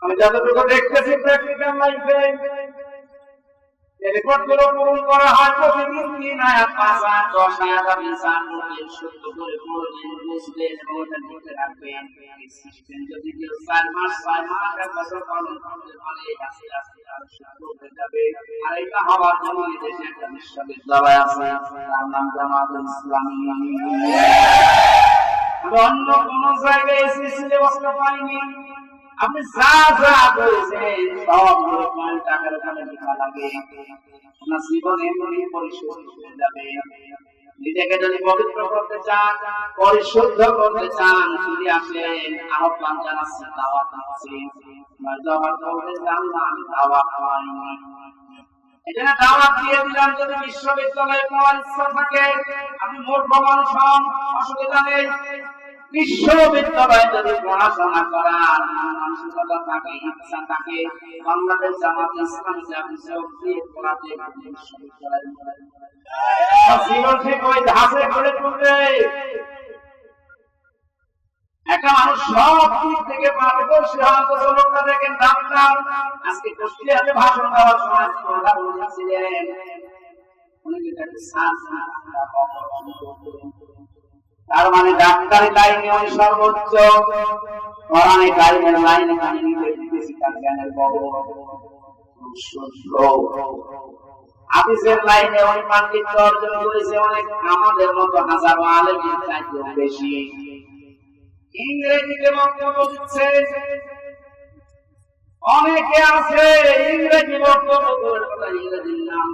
আমি যতটুকু দেখতেছি প্র্যাকটিক্যাল লাইফে রেকর্ডগুলো পূরণ করা হয় প্রতিদিন 3 আয়াত 5 আয়াত 10 আয়াত আপনি চান বললেন সত্য করে পড়লেন বুঝলেন ওটা করতে রাখবেন। সিস্টেম যদি কেউ 4 মাস 6 মাস 1 বছর পালন করতে পারে আস্তে আস্তে আর সত্য হয়ে যাবে। আর এটা হওয়ার জন্য দেশে একটা বিশ্ববিদ্যালয় আছে, তার নাম জামাতুল ইসলামী। অন্য কোন জায়গায় এই সিলেবাসটা পাইনি। আপনি যা যা করেছেন সবগুলো টাকার ওখানে লেখা লাগে, আপনার জীবন এমনি পরিশুদ্ধ হয়ে যাবে। নিজেকে যদি পবিত্র করতে চান, পরিশুদ্ধ করতে চান, যদি আসেন আহ্বান জানাচ্ছি, দাওয়াত দিচ্ছি। দাওয়াত করতে চান না, আমি দাওয়াত পাইনি, এখানে দাওয়াত দিয়ে দিলাম। যদি বিশ্ববিদ্যালয়ে পড়ার ইচ্ছা থাকে, আপনি মূর্খ মানুষ হন, অসুবিধা নেই। বিশ্ববিদ্যালয়ে যদি পড়াশোনা করার মানসিকতা থাকে, ইচ্ছা থাকে, বাংলাদেশ জামাত ইসলামীতে আপনি যোগ দিয়ে পড়াতে বিশ্ববিদ্যালয়ে জীবন ঠিক ওই ধাঁচে করে তুলবে। একটা মানুষ সব দিক থেকে পারদর্শী হওয়ার লোকটা দেখেন ডাক্তার, আজকে কুষ্টিয়াতে ভাষণ দেওয়ার সময় কথা বলেছিলেন, উনি তার মানে ডাক্তারি লাইনে উনি সর্বোচ্চ, কোরআনিক লাইনের লাইনে আমি দেখতেছি তার জ্ঞানের বড় হাদিসের লাইনে উনি পাণ্ডিত্য অর্জন করেছে অনেক আমাদের মতো হাজারো আলেমের চাইতেও বেশি। ইংরেজিতে বক্তব্য দিচ্ছে, অনেকে আছে ইংরেজি বক্তব্য করে, ইংরেজির নাম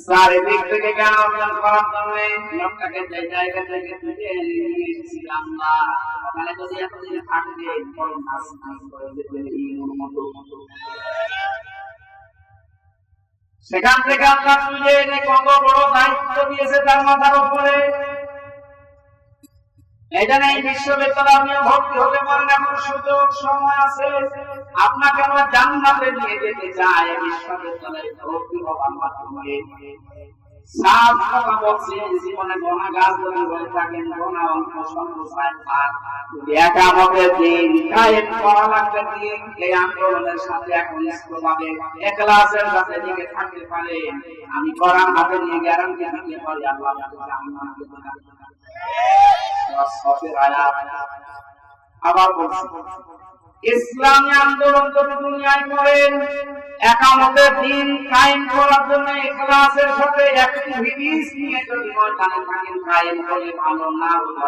চারিদিক থেকে জ্ঞান অর্জন করার জন্য লোকটাকে যে জায়গা থেকে তুলে নিয়ে এসেছিলাম না, ওখানে যদি এতদিন থাকতে বড় নাচ করে যেতেন ইমুর মতো। সেখান থেকে আপনার তুলে এনে কত বড় দায়িত্ব দিয়েছে তার মাথার উপরে। এখানে এই বিশ্ববিদ্যালয়ে আপনি ভর্তি হতে পারেন, এমন সুযোগ সময় আছে। আপনাকে আমরা জান্নাতে নিয়ে যেতে চাই, বিশ্ববিদ্যালয়ে ভর্তি হওয়ার মাধ্যমে। সাত কথা বলছি, জীবনে গুনাহগার যদি হয়ে থাকেন, গুনাহ অল্প স্বল্প সাইফার একামতের দিন কায়েম করা লাগবে। দিন এই আন্দোলনের সাথে একনিষ্ঠভাবে ইখলাসের সাথে দিকে থাকতে পারে, আমি কোরআন হাতে নিয়ে গ্যারান্টি দিতে পারি আল্লাহ জান্নাত দেবে। আবার বলছি, ইসলামী আন্দোলন যদি দুনিয়ায় করেন, একামতের দিন কায়েম করার জন্য ইখলাসের সাথে অ্যাক্টিভিটিস নিয়ে যদি ময়দানে থাকেন, কায়েম করে ভালো না হলে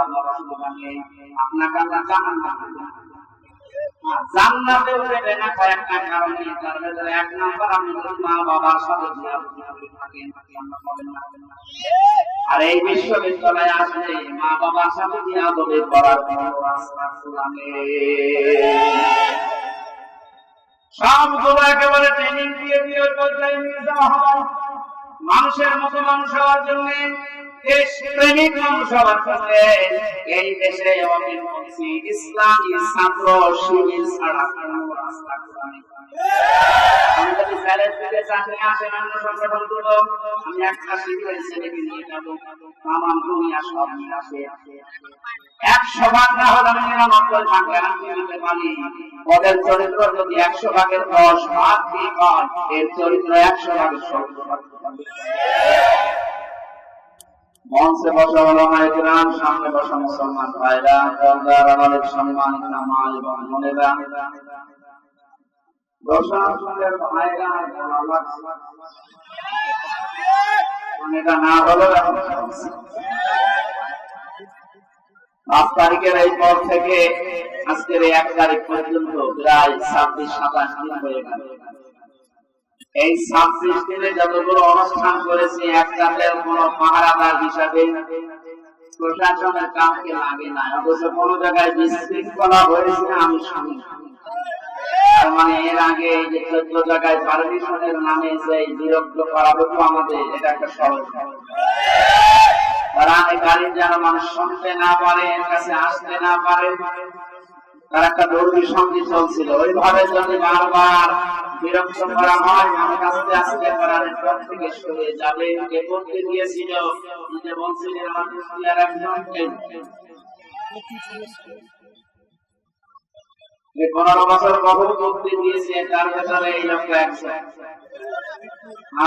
আপনাকে আল্লাহ জান্নাতে দেবে না। কয়েকটা কারণে, তার মধ্যে এক নাম্বার, আপনি যদি মা বাবার সাথে থাকেন, আর এই বিশ্ববিদ্যালয়ে আসলে মা বাবার সাথে বিয়াদবি করার কোনো রাস্তা খোলা নেই। সবগুলো একেবারে ট্রেনিং দিয়ে দিয়ে ওই পর্যায়ে নিয়ে যাওয়া হয়। মানুষের মতো মানুষ হওয়ার জন্য, দেশ প্রেমিক মানুষ হওয়ার জন্য এই দেশে আমি বলছি ইসলামী ছাত্র শিবির ছাড়া কোনো রাস্তা খোলা নেই। আমি যদি স্যারের থেকে চাকরি আসে অন্য সংগঠন গুলো, আমি একটা শিবিরের ছেলেকে নিয়ে যাবো, আমার দুনিয়া সব নিয়ে আসে 100 ভাগ না হলে আমি 99 ভাগ গ্যারান্টি দিতে পারি। ওদের চরিত্র যদি 100 ভাগের 10 ভাগ ঠিক হয়, এর চরিত্র 100 ভাগের 70 ভাগ। মঞ্চে বসা ওলামায়ে কেরাম, সামনে বসা মুসলমান ভাইরা, পর্দার আড়ালের সম্মানিত মা এবং বোনেরা, এটা না হলো 5 তারিখের এই পর থেকে আজকের 1 তারিখ পর্যন্ত প্রায় 26-27 দিন হয়ে গেল। এই 26 দিনে যতগুলো অনুষ্ঠান করেছি, একটাতেও কোনো পাহারাদার হিসাবে প্রশাসনের কাউকে লাগে না, অথচ কোনো জায়গায় বিশৃঙ্খলা হয়েছে আমি শুনি। তার মানে এর আগে এই যে 14 জায়গায় পারমিশনের নামে যে বিরক্ত করা হতো আমাদের, এটা একটা সহজ গাড়ি যেন মানুষ শুনতে না পারে, এর কাছে আসতে না পারে, তার একটা দৌড়ি সঙ্গী চলছিল। ওইভাবে যদি বারবার বিরক্ত করা হয়, মানুষ আস্তে আস্তে করার পর থেকে সরে যাবে। কে বলতে দিয়েছিল, নিজে বলছিলেন আমার একজনকে 15 বছর বহু বুদ্ধি দিয়েছে, তার ভেতরে এই লোক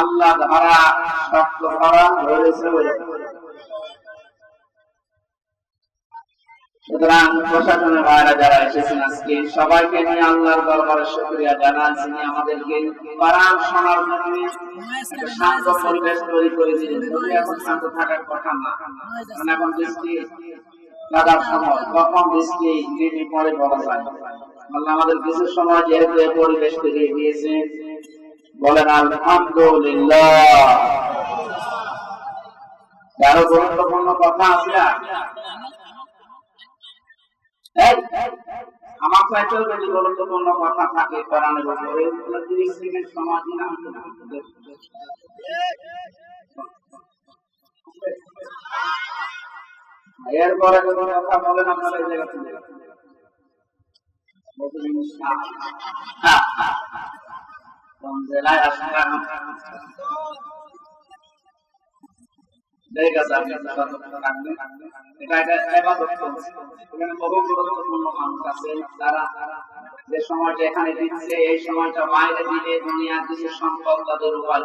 আল্লাহ ধরা শক্ত ধরা ধরেছে। সুতরাং প্রশাসনের ভাইরা যারা এসেছেন আজকে সবাইকে নিয়ে আল্লাহর দরবারে শুকরিয়া জানান, যিনি আমাদেরকে কোরআন শোনার জন্য শান্ত পরিবেশ তৈরি করে দিলেন। যদি এখন শান্ত থাকার কথা না, কারণ এখন বৃষ্টি লাগার সময়, কখন বৃষ্টি দিনে পরে বলা যায়। আল্লাহ আমাদের কিছু সময় যেহেতু এই পরিবেশ তৈরি দিয়েছে, বলেন আলহামদুলিল্লাহ। আরো গুরুত্বপূর্ণ কথা আছে আমার চাইতেও যদি গুরুত্বপূর্ণ কথা থাকে কোরআনের উপরে, 30 সেকেন্ড সময় দিন এরপরে যদি কথা বলেন আপনারা এই জায়গা থেকে কোন জেলায় আসবেন যে সময়টা এখানে দিচ্ছে এই সময়টা বাইরে দিলে দুনিয়ার কিছু সম্পদ তাদের উপায়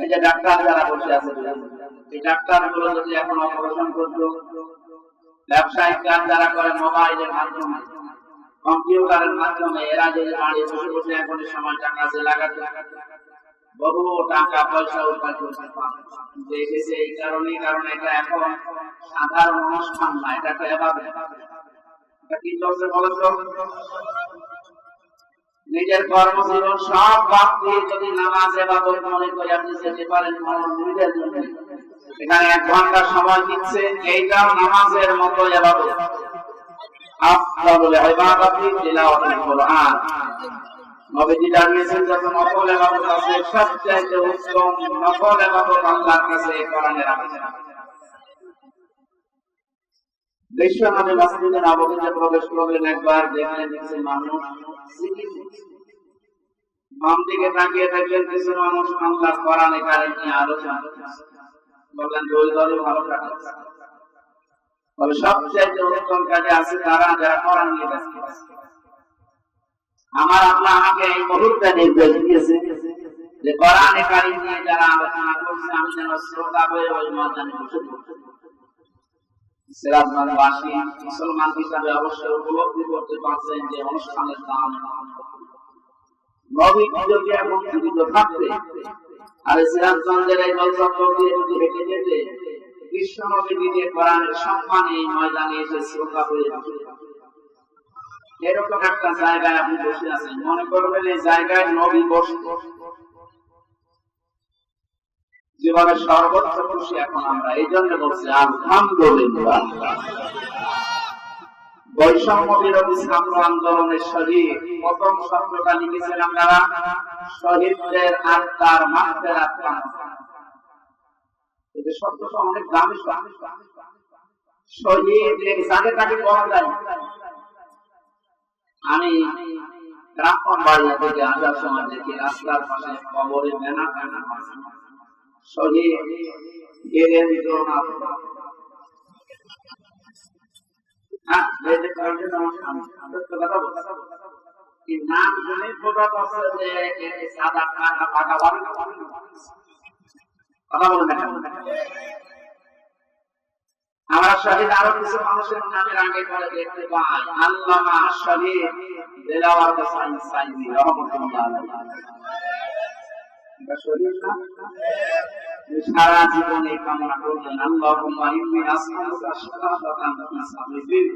এই যে ডাক্তার যারা বসে আছে, এই ডাক্তার গুলো যদি এখন অপারেশন করতো, ব্যবসায়িক কাজ যারা করে মোবাইলের মাধ্যমে, কম্পিউটারের মাধ্যমে, এরা যদি বাড়িতে বসে বসে এখন সময়টা কাজে লাগাতে বহু টাকা পয়সা উপায় করতে দেখেছে। এই কারণে এটা এখন সাধারণ অনুষ্ঠান না, এটাকে এভাবে কি চলছে বলেন তো? নিজের কর্মজীবন সব বাদ দিয়ে যদি নামাজ এবাদত মনে করে আপনি যেতে পারেন নিজের জন্য, এখানে 1 ঘন্টা সময় দিচ্ছে, এইটাও নামাজের মতো এবাদত। আফদালুল ইবাদাতি তিলাওয়াতুল কুরআন। নবীজি জানিয়েছেন যত নফল ইবাদত আছে সবচেয়ে উত্তম নফল ইবাদত আল্লাহর কাছে কোরআনের আলোচনা। বিশ্বনবী মসজিদে নববীতে প্রবেশ করলেন, একবার দেখলেন কিছু মানুষ জিকির করছে। বাম দিকে তাকিয়ে দেখলেন কিছু মানুষ আল্লাহর কোরআনে কারিম নিয়ে আলোচনা করছে। বললেন ওই দলে ভালো কাজ আছে, তবে সবচেয়ে উত্তম কাজে আছে তারা যারা কোরআন নিয়ে ব্যস্ত আছে। আমার আল্লাহ আমাকে এই মুহূর্তে নির্দেশ দিয়েছে যে কোরআনে কারিম নিয়ে যারা আলোচনা করছে আমি যেন শ্রোতা হয়ে ওই ময়দানে বসে পড়তে। সিরাজগঞ্জবাসী মুসলমান হিসাবে অবশ্যই উপলব্ধি করতে পারছেন যে অনুষ্ঠানের দাম। নবী যদি এখন জীবিত থাকতে আর সিরাজগঞ্জের এই জলচত্বর দিয়ে যদি হেঁটে যেতে, বিশ্ব নবী দিয়ে কোরআনের সম্মানে এই ময়দানে এসে শ্রোতা হয়ে এরকম একটা জায়গায় আপনি বসে আছেন, মনে করবেন এই জায়গায় নবী বসত। জীবনের সর্বোচ্চ খুশি এখন আমরা, এই জন্য বলছি আলহামদুলিল্লাহ। বৈষম্য বিরোধী ছাত্র আন্দোলনের শহীদ প্রথম শব্দটা লিখেছেন আপনারা, শহীদদের আত্মার মাগফিরাত কামনা। এই শব্দটা অনেক দামি শব্দ। শহীদ যাকে তাকে বলা যায়। আমি ব্রাহ্মণবাড়িয়া থেকে আসার সময় দেখি রাস্তার পাশে কবরে বেনা বেনা শহীদ বীরেন্দ্রনাথ। আমরা শহীদ আরো কিছু মানুষের নামের আগে পরে দেখতে পাই। আল্লামা শহীদ দেলাওয়ার হোসেন সাইদি রহমাতুল্লাহ সারা জীবন এই কামনা করলেন, আল্লাহুম্মা ইন্নী আসআলুকা শাহাদাতান ফি সাবিলিক।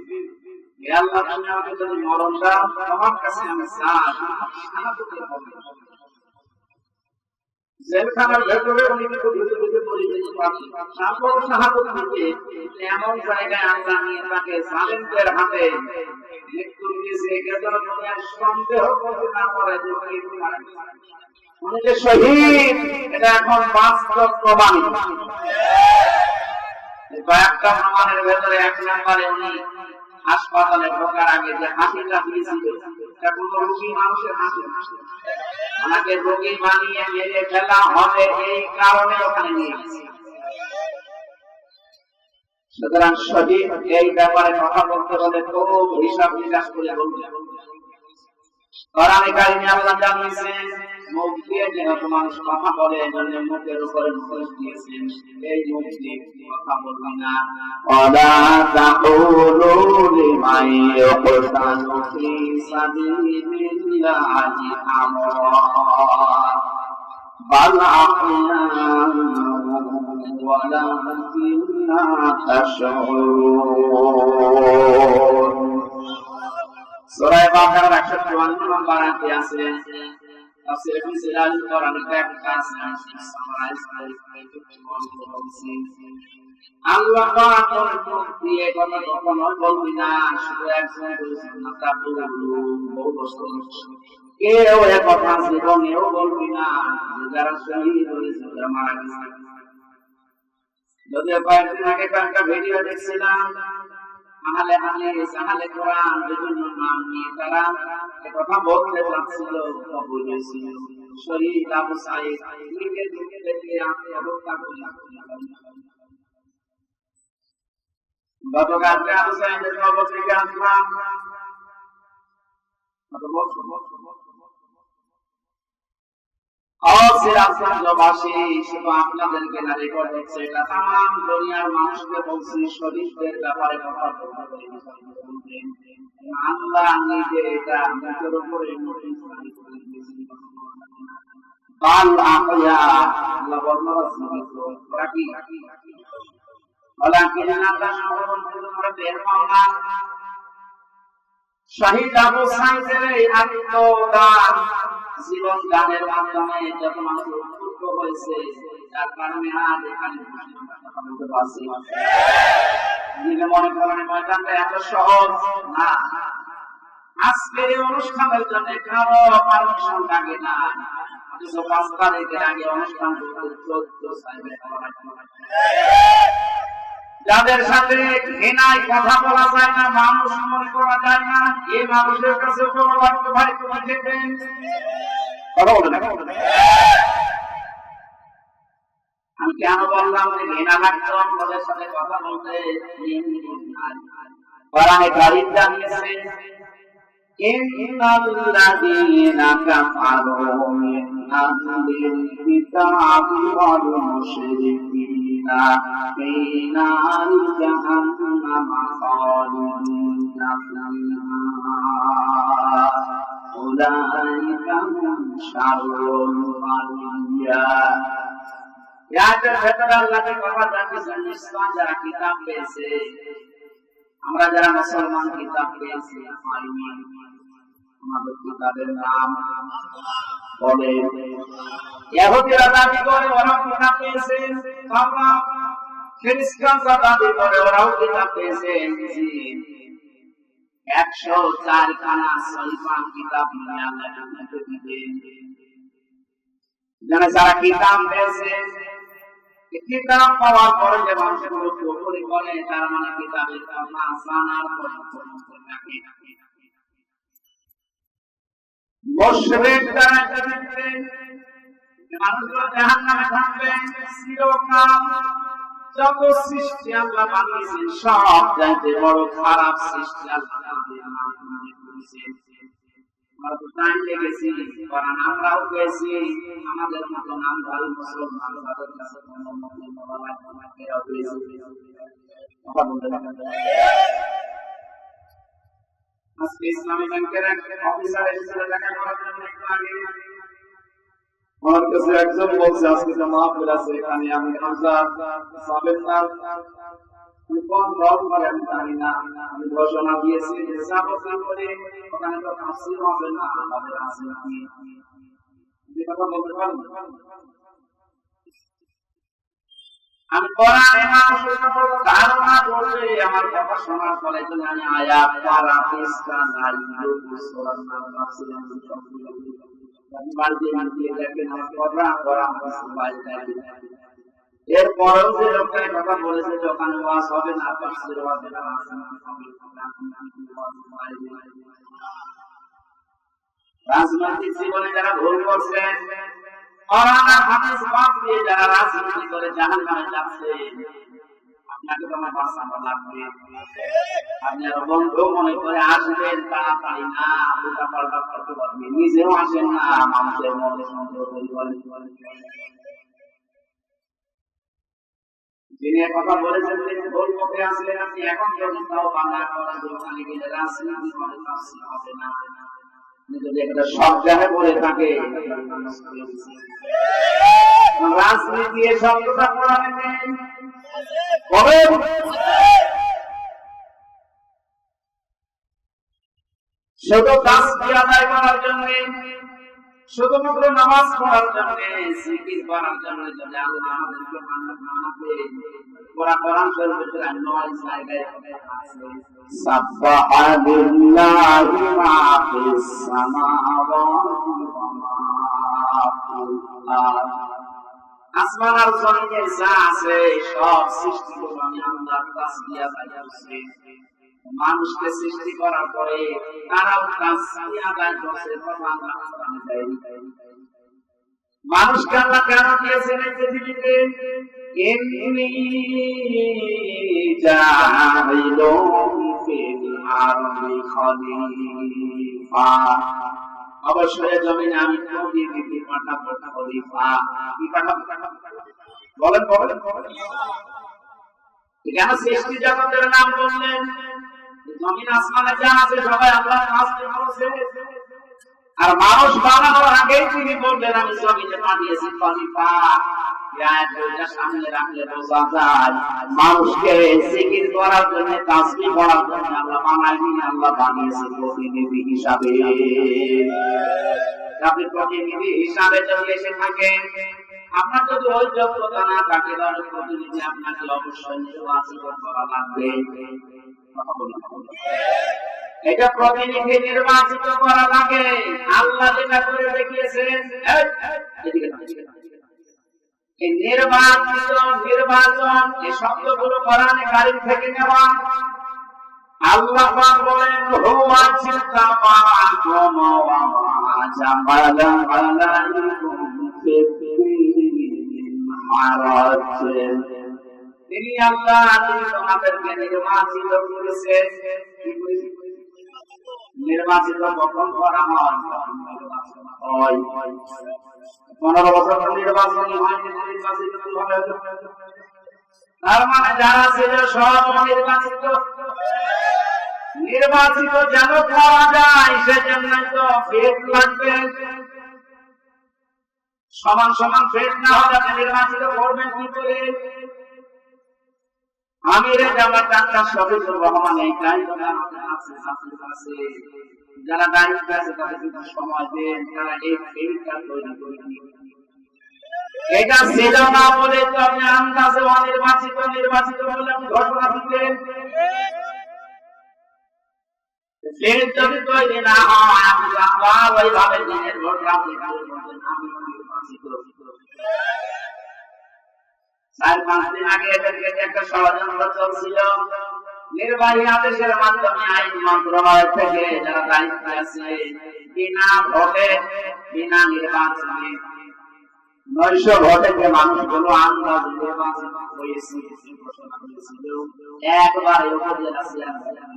হে আল্লাহ, তুমি আমাকে যদি মরণ দাও তোমার কাছে আমি চাই শাহাদাতের হবে। জেলখানার ভেতরে উনি কিন্তু ভিতরে পরিচিত পাচ্ছেন, তারপর শাহাদাত দিতে এমন জায়গায় আল্লাহ নিয়ে তাকে জালেমদের হাতে মৃত্যু দিয়েছে, যেন দুনিয়ার সন্দেহ করতে না পারে যে উনি যে শহীদ, এটা এখন বাস্তব প্রমাণিত। কয়েকটা প্রমাণের ভেতরে 1 নম্বরে উনি হাসপাতালে ঢোকার আগে যে হাসিটা দিয়েছিল, এটা কোন রোগী মানুষের হাসি না, ওনাকে রোগী বানিয়ে মেরে ফেলা হবে এই কারণে ওখানে নিয়ে গেছে। সুতরাং সঠিক এই ব্যাপারে কথা বলতে হলে খুব হিসাব নিকাশ করে বলতে হবে। কোরআনে কারিমে আল্লাহ জানিয়েছেন মুখ দিয়ে যেহেতু মানুষ কথা বলে এজন্য মুখের উপরে মুখোশ দিয়েছেন, এই মুখ দিয়ে কথা বলবি না। ওয়ালা তাকুলু লিমান ইয়াকতালু ফি সাবিলিল্লাহি আমওয়াত বাল আহয়াউ ওয়ালাকিন্না তাশউরুন। সূরা বাকারার 154 নম্বর আয়াতে আছে, তাফসীর ইবনে সিরাজ কোরআনের একটা আছে, সামারাইজ করে বলছি আল্লাহ পাক মুখ দিয়ে কথা কখনো বলবি না। শুধু একজন বলেছেন না, তা বহু বছর কেউ এ কথা জীবনেও বলবি না। যারা শহীদ হয়েছে, যারা মারা গেছে, যদিও কয়েকদিন আগে একটা ভিডিও দেখছিলাম, আহলে কোরআন বিভিন্ন নাম নিয়ে তারা কথা বলতে চাচ্ছিল, কবুল হয়েছিল। শহীদ আবু সাঈদ নিজের দিকে দেখে আত্মহত্যা করলেন। গতকালকে আবু সাঈদের খবর থেকে আসলাম, আপনাদেরকে না রেকর্ড হচ্ছে, এটা তাম দুনিয়ার মানুষকে বলছি, শরীফদের ব্যাপারে কথা বলতে। আল্লাহ নিজে এটা মুখের উপরে শহীদ আবু সাঈদের এই আত্মদান জীবন দানের মাধ্যমে যত মানুষ উদ্বুদ্ধ হয়েছে, তার কারণে আজ এখানে বলতে পারছি। মনে করেন ময়দানটা এত সহজ না। আজকে এই অনুষ্ঠানের জন্য কারো পারমিশন লাগে না, 5 তারিখের আগে অনুষ্ঠান যাদের সাথে ঘৃণায় কথা বলা যায় না, মানুষ মনে করা যায় না, এই মানুষের কাছে ভাই তুমি দেখবেন কথা বলে না। আমি কেন বললাম যে ঘৃণা লাগতো আমাদের সাথে কথা বলতে? কোরআনে কারীম জানিয়েছে ইন্নাল্লাযীনা কাফারু মিন আহলিল কিতাবি ওয়াল মুশরিকিনা ফী নারি জাহান্নাম খালিদিনা ফীহা উলাইকা হুম শাররুল বারিয়া। ইয়াদের ভেতরে আল্লাহর কথা জানিয়েছেন, নিশ্চয় যারা কিতাব পেয়েছে, আমরা যারা মুসলমান কিতাব পেয়েছি, আমাদের কিতাবের নাম বলে। ইহুদিরা দাবি করে ওরা কিতাব পেয়েছে, আমরা খ্রিস্টানরা দাবি করে ওরাও কিতাব পেয়েছে। 104 খানা সহিফা কিতাব নিয়ে আল্লাহ জান্নাতে দিবেন। যারা কিতাব পেয়েছে, কিতাব পাওয়ার পরে যে মানুষগুলো কুফরি করে, তার মানে কিতাবের কথা জানার পরে থাকে। মুশরিক যারা থাকবে, মানুষগুলো জাহান্নামে থাকবে চিরকাল। যত সৃষ্টি আল্লাহ বানিয়েছেন, সব চাইতে বড় খারাপ সৃষ্টি আল্লাহ করেছেন। আমরাও পেয়েছি, আমাদের মতো নামধারী মুসলমান তাদের কাছে আজকে ইসলামী ব্যাংকের এক অফিসার এসেছিল দেখা করার জন্য একটু আগে। আমার কাছে একজন বলছে আজকে তো মাহফিল আছে এখানে, আমি সাবেক না কোন দল করে আমি জানি না, আমি ঘোষণা দিয়েছি ওখানে তো তাফসীর হবে না, আমাদের আছে নাকি কথা বলতে পারবো। আমি কোরআনে মানুষের ধারণা করলে আমার কথা শোনার পরে তো আমি আয়াত পারা পেশা নাই সূরার নাম তাফসীর আমি সবগুলো আমি বাড়িতে নিয়ে দেখেন আমার কোরআন বাইরে। এরপরেও যে লোকটা কথা বলেছে যে ওখানে ওয়াজ হবে না, তাফসীর হবে না, রাজনৈতিক জীবনে যারা ভুল করছেন, কোরআন আর হাদিস বাদ দিয়ে যারা রাজনীতি করে জাহান্নামে যাচ্ছে, আপনাকে তো আমার বাঁচানো লাগবে। আপনি আর বন্ধু মনে করে আসবেন তাড়াতাড়ি না, উল্টা পাল্টা করতে পারবেন, নিজেও আসেন না, মানুষের মনে সন্দেহ তৈরি করেন। যিনি কথা বলেছেন তিনি ভুল পথে আসলেন, আপনি এখন যদি তাও বাংলা করা দোকানে গেলে রাজনীতি করে তাফসীর হবে না। যদি একটা সজ্ঞানে পড়ে থাকে রাজনীতি এই শব্দটা কোরআনে নেই। বলেন শুধু তাসবিহ আদায় করার জন্য, শুধুমাত্র নামাজ পড়ার জন্য, জিকির করার জন্য যদি আল্লাহ আমাদেরকে মানাবে, ওরা কোরআন শরীফের 9 জায়গায় আছে সাব্বাহা লিল্লাহি মা ফিস সামাওয়াতি ওয়া মা ফিল আরদ। আসমান আর জমিনে যা আছে সব সৃষ্টি করে আমি আল্লাহ তাসবিহ আদায় করছি। মানুষকে সৃষ্টি করার পরে তারাও তাসবিহ আদায় করছে। মানুষকে আল্লাহ কেন দিয়েছেন এই পৃথিবীতে? ইন্নী জাইলুন ফিল আরদি খলিফা, অবশ্যই জমিনে আমি নবী পাঠাবো খলিফা। কি পাঠাবো? বলেন বলেন। কেন সৃষ্টি জগতের নাম বললেন? জমিন আসমানে যা আছে সবাই আল্লাহর কাছে করেছে। আর মানুষ বানানোর আগেই তিনি বললেন আমি জমিনে পাঠিয়েছি খলিফা। সামনে রাখলে বোঝা যায় মানুষকে জিকির করার জন্য, তাসবিহ করার জন্য আল্লাহ বানায়নি, আল্লাহ বানিয়েছে প্রতিনিধি হিসাবে। আপনি প্রতিনিধি হিসাবে যদি এসে থাকেন, আপনার যদি ওই যোগ্যতা না থাকে তাহলে প্রতিনিধি আপনাকে অবশ্যই নির্বাচিত করা লাগবে। এটা প্রতিনিধি নির্বাচিত করা লাগে। আল্লাহ যেটা করে দেখিয়েছেন, এই নির্বাচন এই শব্দগুলো কোরআনে কারীম থেকে নেওয়া। আল্লাহ পাক বলেন হুয়া জিতাবাকুম ওয়া মা জামালা আলাইকুম তিনি আল্লাহ তোমাদেরকে নির্বাচিত করেছেন। নির্বাচিত কখন করা হয়? 15 বছর নির্বাচন হয়নি, নির্বাচিত হবে। তার মানে যারা ছিল সব নির্বাচিত। নির্বাচিত যেন করা যায় সেজন্য তো ফেট লাগবে। সমান সমান ফেট না হলে আপনি নির্বাচিত করবেন কি করে? আমিরে জামাত ডাক্তার শফিকুর রহমান এই দায়িত্বটা আছে, যারা দায়িত্ব আছে তাদের কিন্তু সময় দেন, তারা এই ফেটটা তৈরি করে দিন। এটা ছিল না বলে তো আপনি আন্দাজে নির্বাচিত বলে আপনি ঘোষণা দিলেন। ফেট যদি তৈরি না হয় আপনি আবার ওইভাবে দিনের ভোট রাখতে বলবেন আমি নির্বাচিত। 4-5 দিন আগে এদেরকে একটা ষড়যন্ত্র চলছিল। নির্বাহী আদেশের মাধ্যমে আইন মন্ত্রণালয় থেকে যারা দায়িত্বে আছে বিনা ভোটে, বিনা নির্বাচনে 900 ভোটে যে মানুষগুলো আন্দাজ নির্বাচিত হয়েছে ঘোষণা করেছিল। একবার উপজেলা চেয়ারম্যান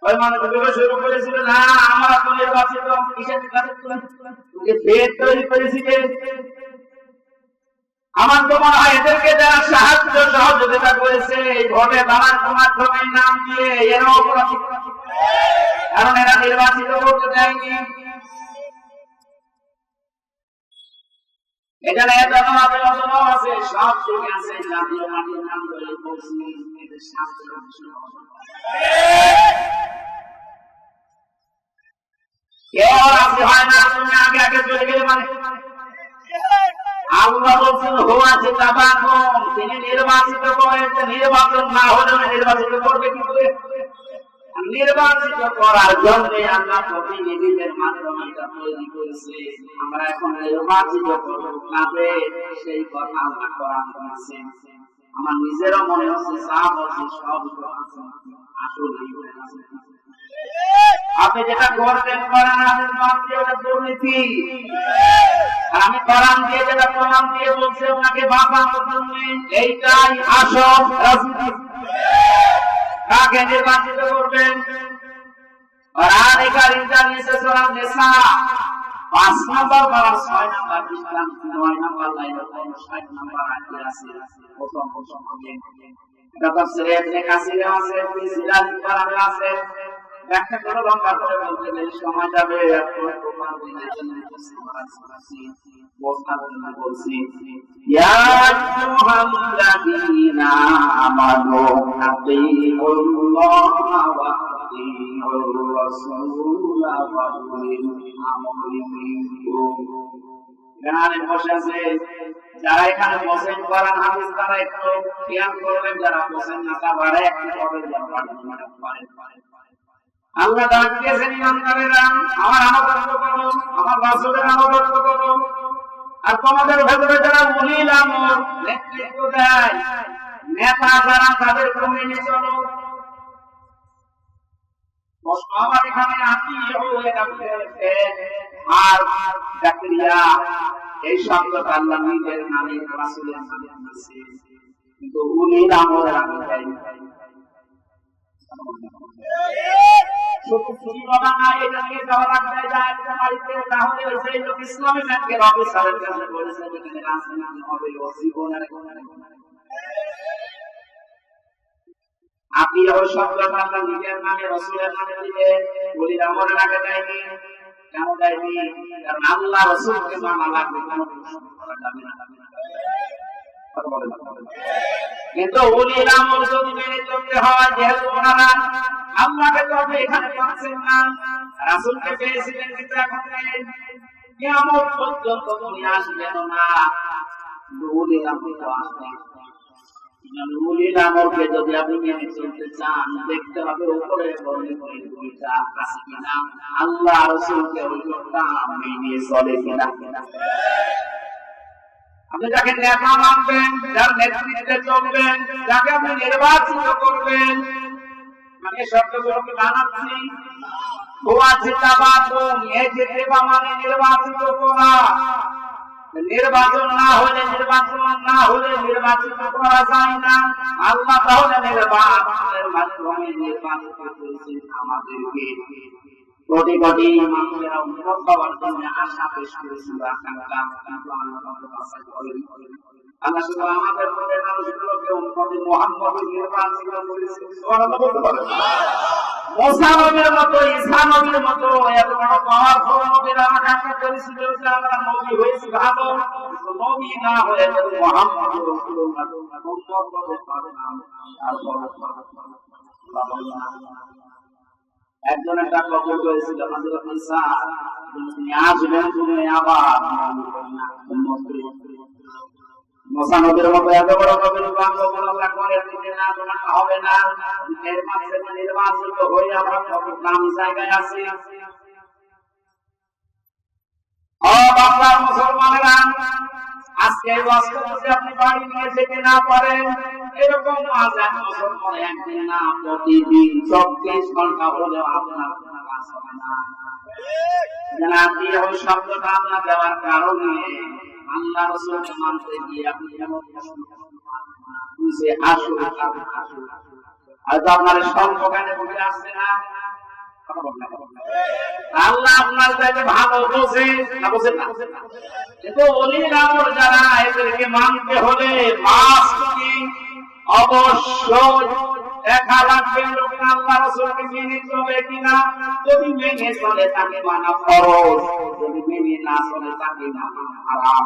ওই মানুষগুলো শুরু করেছিল না আমরা তো নির্বাচিত, কিসের নির্বাচিত? ফেট তৈরি করেছিলেন। আমার তো মনে হয় এদেরকে যারা সাহায্য সহযোগিতা করেছে এই ভোটে দাঁড়ার মাধ্যমে নাম দিয়ে এরা অপরাধী, কারণ এরা নির্বাচিত করতে দেয়নি। এখানে আছে সব ঠিক আছে, জাতীয় পার্টির নাম ধরে বলছি এদের শাস্তি কেউ রাজি হয় না। তুমি আগে আগে চলে গেলে মানে আল্লাহ বলছেন হুয়া জিতাবাকুম, তিনি নির্বাচিত করেছেন। নির্বাচন না হলে নির্বাচিত করবে কি করে? নির্বাচিত করার জন্য আল্লাহ প্রতিনিধিদের মাধ্যমে এটা তৈরি করেছে। আমরা এখন নির্বাচিত করব কাদের সেই কথা আল্লাহ কোরআন বলেছে। আমার নিজেরও মনে হচ্ছে যা বলছে সব আছে আসলে আপনি যেটা করতেন করেন আপনার নাম দিয়ে ওটা দুর্নীতি, আর আমি কোরআন দিয়ে যেটা প্রমাণ দিয়ে বলছি ওনাকে বাঁচানোর জন্য এইটাই আসল রাজনীতি। কাকে নির্বাচিত করবেন? কোরআনে কারীম জানিয়েছে সূরা নিসা 5 নম্বর পারা 6 নম্বর ইসলাম 9 নম্বর লাইনে 60 নম্বর আয়াতে আছে। প্রথম হবে এটা তাফসীরে ইবনে কাসিরে আছে, ফিজিলাল কোরআনে আছে। ব্যাখ্যা করে লম্বা করে বলতে গেলে সময় যাবে। এখন প্রমাণ দিনের জন্য বলছি ইয়া আইয়ুহাল্লাযীনা আমানু আতিউল্লাহ ওয়া আতিউর রাসূল ওয়া উলিল আমরি মিনকুম। এখানে বসে আছে যারা এখানে বসেন কোরআন হাদিস তারা একটু খেয়াল করবেন, যারা বসেন না তারা একটু করবেন, যারা পারেন। আল্লাহ ডাক দিয়েছেন ইমানদারেরা আমার আনুগত্য করো, আমার রাসূলের আনুগত্য করো, আর তোমাদের ভেতরে যারা উলিল আমর নেতৃত্ব দেয় নেতা যারা তাদেরকে মেনে চলো। প্রশ্ন আমার এখানে আর জাকরিয়া এই শব্দটা আল্লাহ নিজের নামে রাসূলের নামে বলেছে, কিন্তু উলিল আমরের আগে দেয় আপনি ওই শব্দটা আল্লাহ নিজের নামে রাসূলের নামে দিলে উলিল আমরের আগে দেয়নি। কেন দেয়নি? কারণ আল্লাহ রাসূলকে মানা লাগবে, কোনো করা যাবে না। কিন্তু উলিল আমর যদি মেনে চলতে হয়, যেহেতু ওনারা আল্লাহকে তো এখানে পাচ্ছেন না, রাসূলকে পেয়েছিলেন কিন্তু এখন নেই, কিয়ামত পর্যন্ত উনি আসবেন না। উলিল আমর তো আসবেন। উলিল আমরকে যদি আপনি মেনে চলতে চান, দেখতে হবে উপরে বলে দুইটা আছে কিনা, আল্লাহ রাসূলকে ওই কথা মেনে চলে কিনা। আপনি যাকে নেতা মানবেন, যার নেতৃত্বে চলবেন, যাকে আপনি নির্বাচিত করবেন, মানে শব্দগুলোকে বানাচ্ছি মানে নির্বাচিত করা। নির্বাচন না হলে নির্বাচিত করা যায় না। আল্লাহ তাহলে নির্বাচনের মাধ্যমে নির্বাচিত করেছেন আমাদেরকে। কোটি কোটি মানুষেরা উন্নত হওয়ার জন্য আশা পেশ করেছিল, আকাঙ্ক্ষা, কিন্তু আল্লাহ শুধু আমাদের মধ্যে মানুষগুলোকে উন্নতি মুহাম্মদের নির্বাচিত করেছেন। সুবহানাল্লাহ বলতে পারেন। মুসা নবীর মতো, ঈসা নবীর মতো এত বড় পাওয়ারফুল নবীরা আকাঙ্ক্ষা করেছিল যে আমরা নবী হয়েছি ভালো, নবী না হয়ে যদি মুহাম্মদ রাসূলুল্লাহ উম্মত হতে পারে না। আর একজন একটা কবর করেছিল হযরত ঈসা, তিনি আসবেন তুমি আবার মুসা নবীর মতো এত বড় নবীর বাংলা করে দিতে না তোমার হবে না। এর মাঝে নির্বাচিত হয়ে আমরা কত দামি জায়গায় আছি। ও বাংলার মুসলমানেরা, আজকে বাস্তবে আপনি বাড়ি নিয়ে যেতে না পারেন, এরকম আজান মুসলমান একদিন না প্রতিদিন 24 ঘন্টা হলেও আপনার কাজ হবে না। জানাতে ওই শব্দটা আপনার দেওয়ার কারণে আল্লাহ রাসূলকে মানতে গিয়ে আপনি এমন বুঝে আসুন আর আপনার সম্পর্কে বুঝে আসছে না। আল্লাহ আপনার চাইতে ভালো বোঝে না, বোঝে না। কিন্তু ওলিল আমর যারা, এদেরকে মানতে হলে মাসকি অবশ্যই দেখা লাগবে লোকের আল্লাহ রাসূলকে মেনে চলে কিনা। যদি মেনে চলে তাকে মানা ফরজ, যদি মেনে না চলে তাকে মানা হারাম।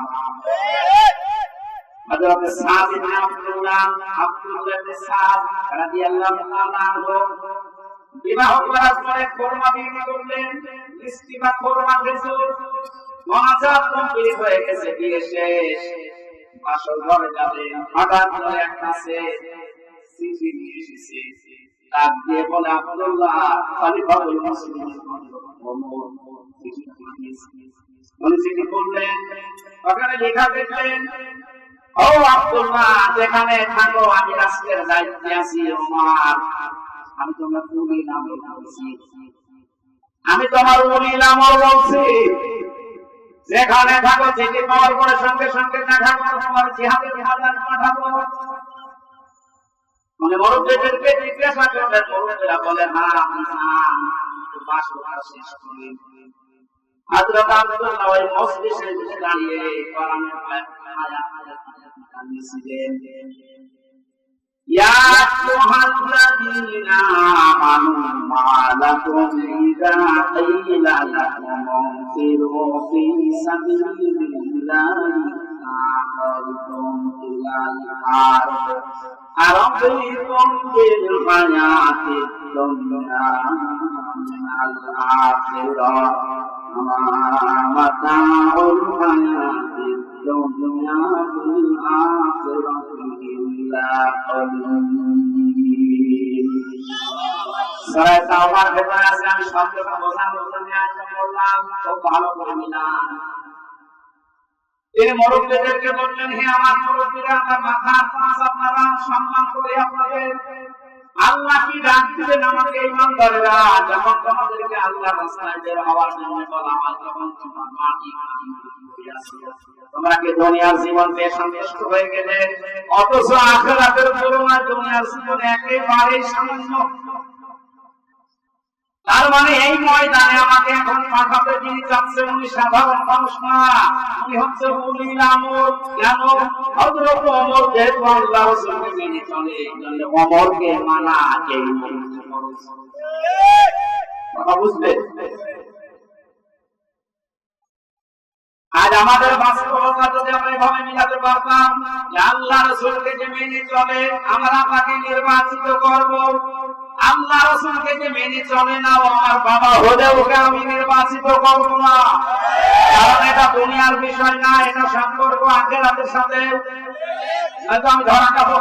হযরত সাদ ইবনে আব্দুল্লাহ ইবনে সাদ রাদিয়াল্লাহু তাআলা আনহু বিবাহ করার পরে কোরমা বিক্রি করলেন, ইস্তিমা কোরমা খেজুর মহাজাত কমপ্লিট হয়ে গেছে, বিয়ে শেষ, বাসর ঘরে যাবেন, হঠাৎ করে একটা চিঠি নিয়ে এসেছে। ডাক দিয়ে বলে আব্দুল্লাহ খলিফাতুল মুসলিমিন চিঠি পড়লেন, ওখানে লেখা দেখলেন, ও আব্দুল্লাহ যেখানে থাকো আমি রাষ্ট্রের দায়িত্বে আছি, ওমর আমি তোমার উলিল আমর বলছি, আমি তোমার উলিল আমর বলছি। যেখানে থাকো চিঠি পাওয়ার পরে সঙ্গে সঙ্গে দেখা করো, তোমার জিহাদে জিহাদাত পাঠাবো। মানে মুরব্বিদেরকে জিজ্ঞাসা করবেন, মুরব্বিরা বলে না আপনি যান, বাস করা শেষ করি। হযরত আব্দুল্লাহ ওই মজলিসে বসে দাঁড়িয়ে কোরআনের আয়াত টানছিলেন। ইয়া আইয়ুহাল্লাযীনা আমানু মা লাকুম ইযা কিলা লাকুম ইনফিরু ফী সাবিলিল্লাহি তাআলাতুম ইলাল আরদ আরাদিতুম বিল হায়াতিদ দুনিয়া মিনাল আখিরাহ মা মাতাউল হায়াতিদ দুনিয়া ফিল আখিরাতি ইল্লা কলিল। সূরা তাওবার ভেতরে আছে, আমি শব্দটা বোঝানোর জন্য আয়াতটা পড়লাম, খুব ভালো করে মিলান। তিনি মুরব্বিদেরকে বললেন, হে আমার মুরব্বিরা, আমার মাথার তাজ আপনারা সম্মান করে আপনাদের আল্লাহ কি ডাক দিবেন আমাকে ঈমানদারেরা। যখন তোমাদেরকে আল্লাহর রাস্তায় বের হওয়ার জন্য বলা হয় তখন তোমার মাটি তোমরা কি দুনিয়ার জীবন পেয়ে সন্তুষ্ট হয়ে গেলে, অথচ আখিরাতের তুলনায় দুনিয়ার জীবন একেবারে সামান্য। তার মানে এই ময়দানে আমাকে এখন পাঠাতে যিনি চাচ্ছেন উনি সাধারণ মানুষ না, উনি হচ্ছে উলিল আমর। কেন? হযরত ওমর যেহেতু আল্লাহ রাসূলকে মেনে চলে, এইজন্য ওমরকে মানা এই কথা বুঝলে। আজ আমাদের বাস্তবতা যদি আমরা এভাবে মিলাতে পারতাম যে আল্লাহ রাসূলকে যে মেনে চলে আমরা তাকে নির্বাচিত করব, আল্লাহ রাসূলকে যে মেনে চলে না ও আমার বাবা হলেও ওকে আমি নির্বাচিত করব না। কারণ এটা দুনিয়ার বিষয় না, এটা সম্পর্ক আখিরাতের সাথে। নয়তো আমি ধরা খাবো।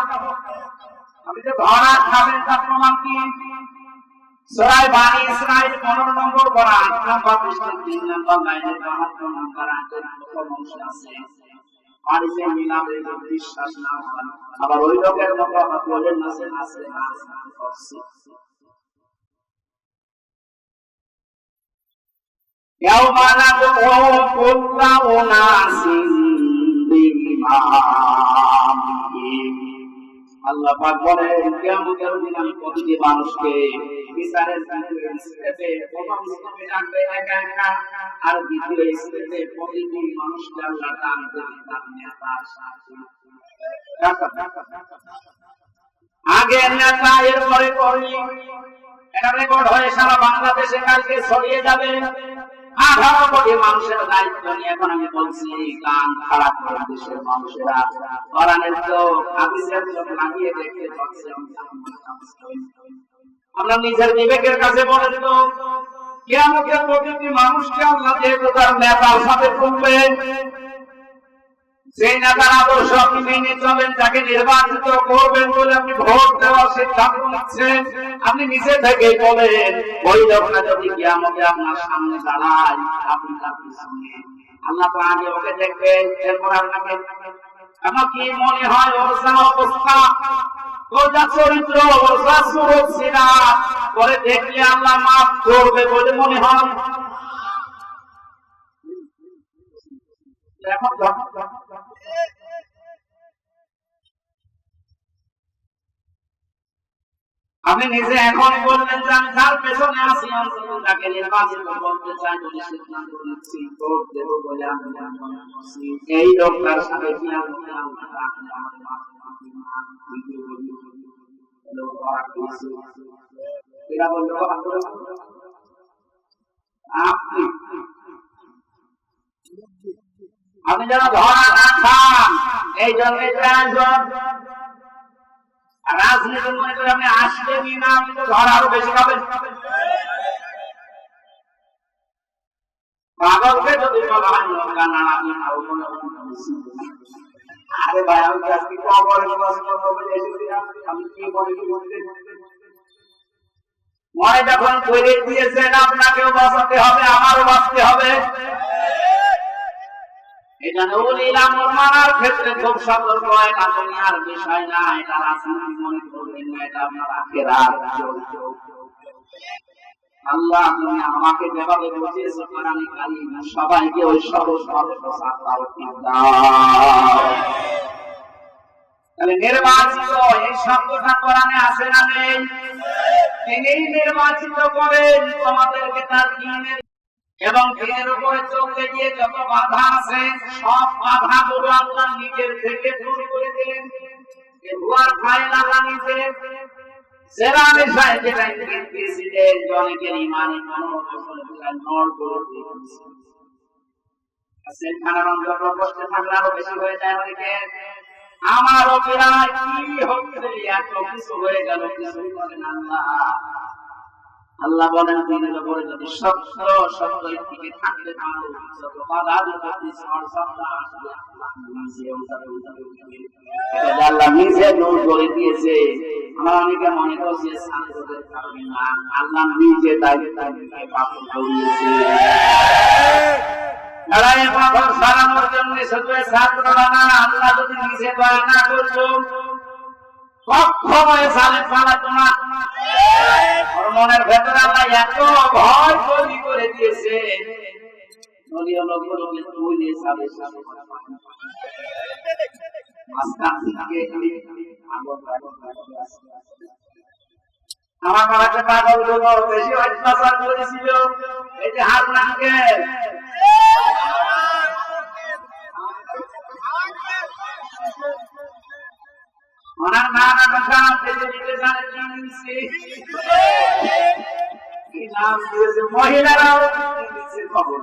আমি যে ধরা খাবেন তার প্রমাণ কি? সূরা বানী ইসরাঈল 15 নম্বর পারা 8 নম্বর পৃষ্ঠা 3 নম্বর লাইনে 72 নম্বর আয়াতের অংশ আছে। পারিসে মিলাবে বিশ্বাস না হয়, আবার ওই লোকের মতো আমার বলেন আছে আছে আছে। ইয়াউমা নাদউ কুল্লা উনাসিন বিইমামিহিম। আল্লাহ পাক বলেন কিয়ামতের দিন আমি প্রতিটি মানুষকে বিচারের স্টেপে প্রথম স্টেপে ডাকবে একা একা, আর দ্বিতীয় স্টেপে প্রতিটি মানুষকে আল্লাহ ডাকবে তার নেতার সাথে। আগে নেতা, এরপরে কর্মী। এটা রেকর্ড হয়ে সারা বাংলাদেশে কালকে ছড়িয়ে যাবে। 18 কোটি মানুষের দায়িত্ব নিয়ে এখন আমি বলছি, কান খারাপ করে দেশের মানুষেরা কোরআনের চোখ হাদিসের চোখ লাগিয়ে দেখতে পাচ্ছে। আমরা নিজের বিবেকের কাছে বলেন তো, কিয়ামতের প্রতিটি মানুষকে আল্লাহ যেহেতু তার নেতার সাথে তুলবে, সেই নেতার আদর্শ আপনি মেনে চলেন, তাকে নির্বাচিত করবেন বলে আপনি ভোট দেওয়ার সিদ্ধান্ত নিচ্ছেন। আপনি নিজে থেকেই বলেন ওই লোকটা যদি কিয়ামতে আপনার সামনে দাঁড়ায়, আপনি তার পিছনে, আল্লাহ তো আগে ওকে দেখবেন, এরপর আপনাকে। আমার কি মনে হয় ওর যা অবস্থা, ওর যা চরিত্র, ওর যা সুরত সিরাত করে দেখলে আল্লাহ মাফ করবে বলে মনে হয়? আপনি নিজে এখন বললেন যে আমি যার পেছনে আছি অন্তত তাকে নির্বাচিত করতে চাই বলে সিদ্ধান্ত নিচ্ছি, ভোট দেব বলে আমি করছি। এই লোকটার সাথে কি আমি আপনি যেন ধরা না খান, এই জন্য রাজনীতি মনে করে আপনি আসবেন না, আপনি তো ধরা আরো বেশি পাবেন। পাগলকে যদি বলা হয় নৌকা না, আপনি আরে ভাই আমি আজকে কবরের আমি কি বলে কি বলতে মনে যখন তৈরি দিয়েছেন আপনাকেও বাঁচাতে হবে, আমারও বাঁচতে হবে। এখানে উলিল আমর মানার ক্ষেত্রে খুব সতর্ক, এটা দুনিয়ার বিষয় না, এটা রাজনীতি মনে করবেন না, এটা আপনার আখিরাত। আল্লাহ তুমি আমাকে যেভাবে বুঝিয়েছো কোরআনে কারীম, সবাইকে ওই সহজ ভাবে প্রচার তৌফিক দাও। তাহলে নির্বাচিত এই শব্দটা কোরআনে আছে না নেই? তিনি নির্বাচিত করেন তোমাদেরকে তার দ্বীনের এবং দ্বীনের উপরে চলতে গিয়ে যত বাধা আছে সব বাধাগুলো আল্লাহ নিজের থেকে দূর করে দিলেন। ভুয়ার ফাইল আল্লাহ নিজে সেরানে সাহেব যেটা দিয়েছিলেন, অনেকের ইমানে নড় করে দিয়েছে। সেখানে অন্তর বসতে থাকলে আরো বেশি হয়ে যায় অনেকে। আমারও বিরাট কি হচ্ছে, এত কিছু হয়ে গেল, কিছুই বলেন আল্লাহ। আল্লাহ বলেন দিনের উপরে যদি সত্য সত্য থেকে থাকতে পারো, যত বাধা বিপত্তি ঝড় ঝঞ্ঝা আসবে আল্লাহ নিজে দূর করে দিয়েছে। আমরা অনেকে মনে করছি ছাত্রদের কারণে না, আল্লাহ নিজে দায়িত্ব নিয়ে পাথর ধরিয়েছে। লড়াইয়ের পাথর সারানোর জন্য শুধু ছাত্ররা না, আল্লাহ যদি নিজে দয়া না করতো কখনোই সালেম পালাতো না। ওর মনের ভেতরে আল্লাহ এত ভয় তৈরি করে দিয়েছে, দলীয় লোকগুলোকে তুলে সালে সালে মাঝখান থেকে আমার বাবাকে পাগল গুলো বেশি অত্যাচার করেছিল। এই যে হারুন আঙ্কেল, ওনার নাম এখন মহিলারাও খবর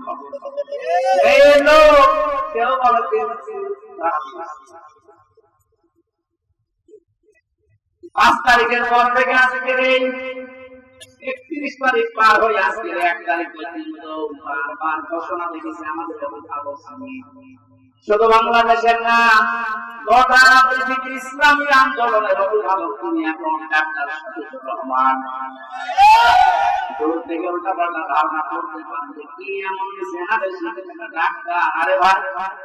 এই লোক কেউ বলো 5 তারিখের পর থেকে আজকের এই 31 তারিখ পার হয়ে আজকের 1 তারিখ পর্যন্ত বারবার ঘোষণা দেখেছি আমাদের শুধু বাংলাদেশের না, গোটা পৃথিবীর ইসলামী আন্দোলনের অভিভাবক তুমি এখন ডাক্তার শফিকুর রহমান। দূর থেকে উল্টা পাল্টা ধারণা করতে পারবে কি এমন ডাক্তার? আরে ভাই,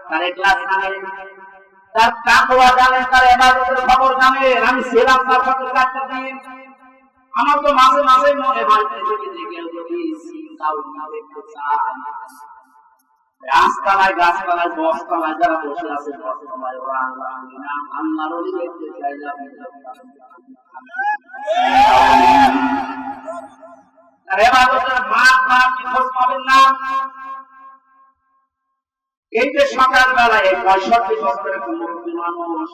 তার ক্লাস জানে, তার তাকওয়া জানে, তার ইবাদতের খবর জানে। আমি ছিলাম তার সাথে ডাক্তার দিন। আমার তো মাঝে মাঝে মনে হয় যদি চিন্তাও না দেখতে চান, গাছতলায় গাছতলায় বসতলায় যারা বসে আছে বসতলায় ওরা আল্লাহর ওলি দেখতে চাইলে এই যে সকাল বেলায় 65 বছরের মানুষ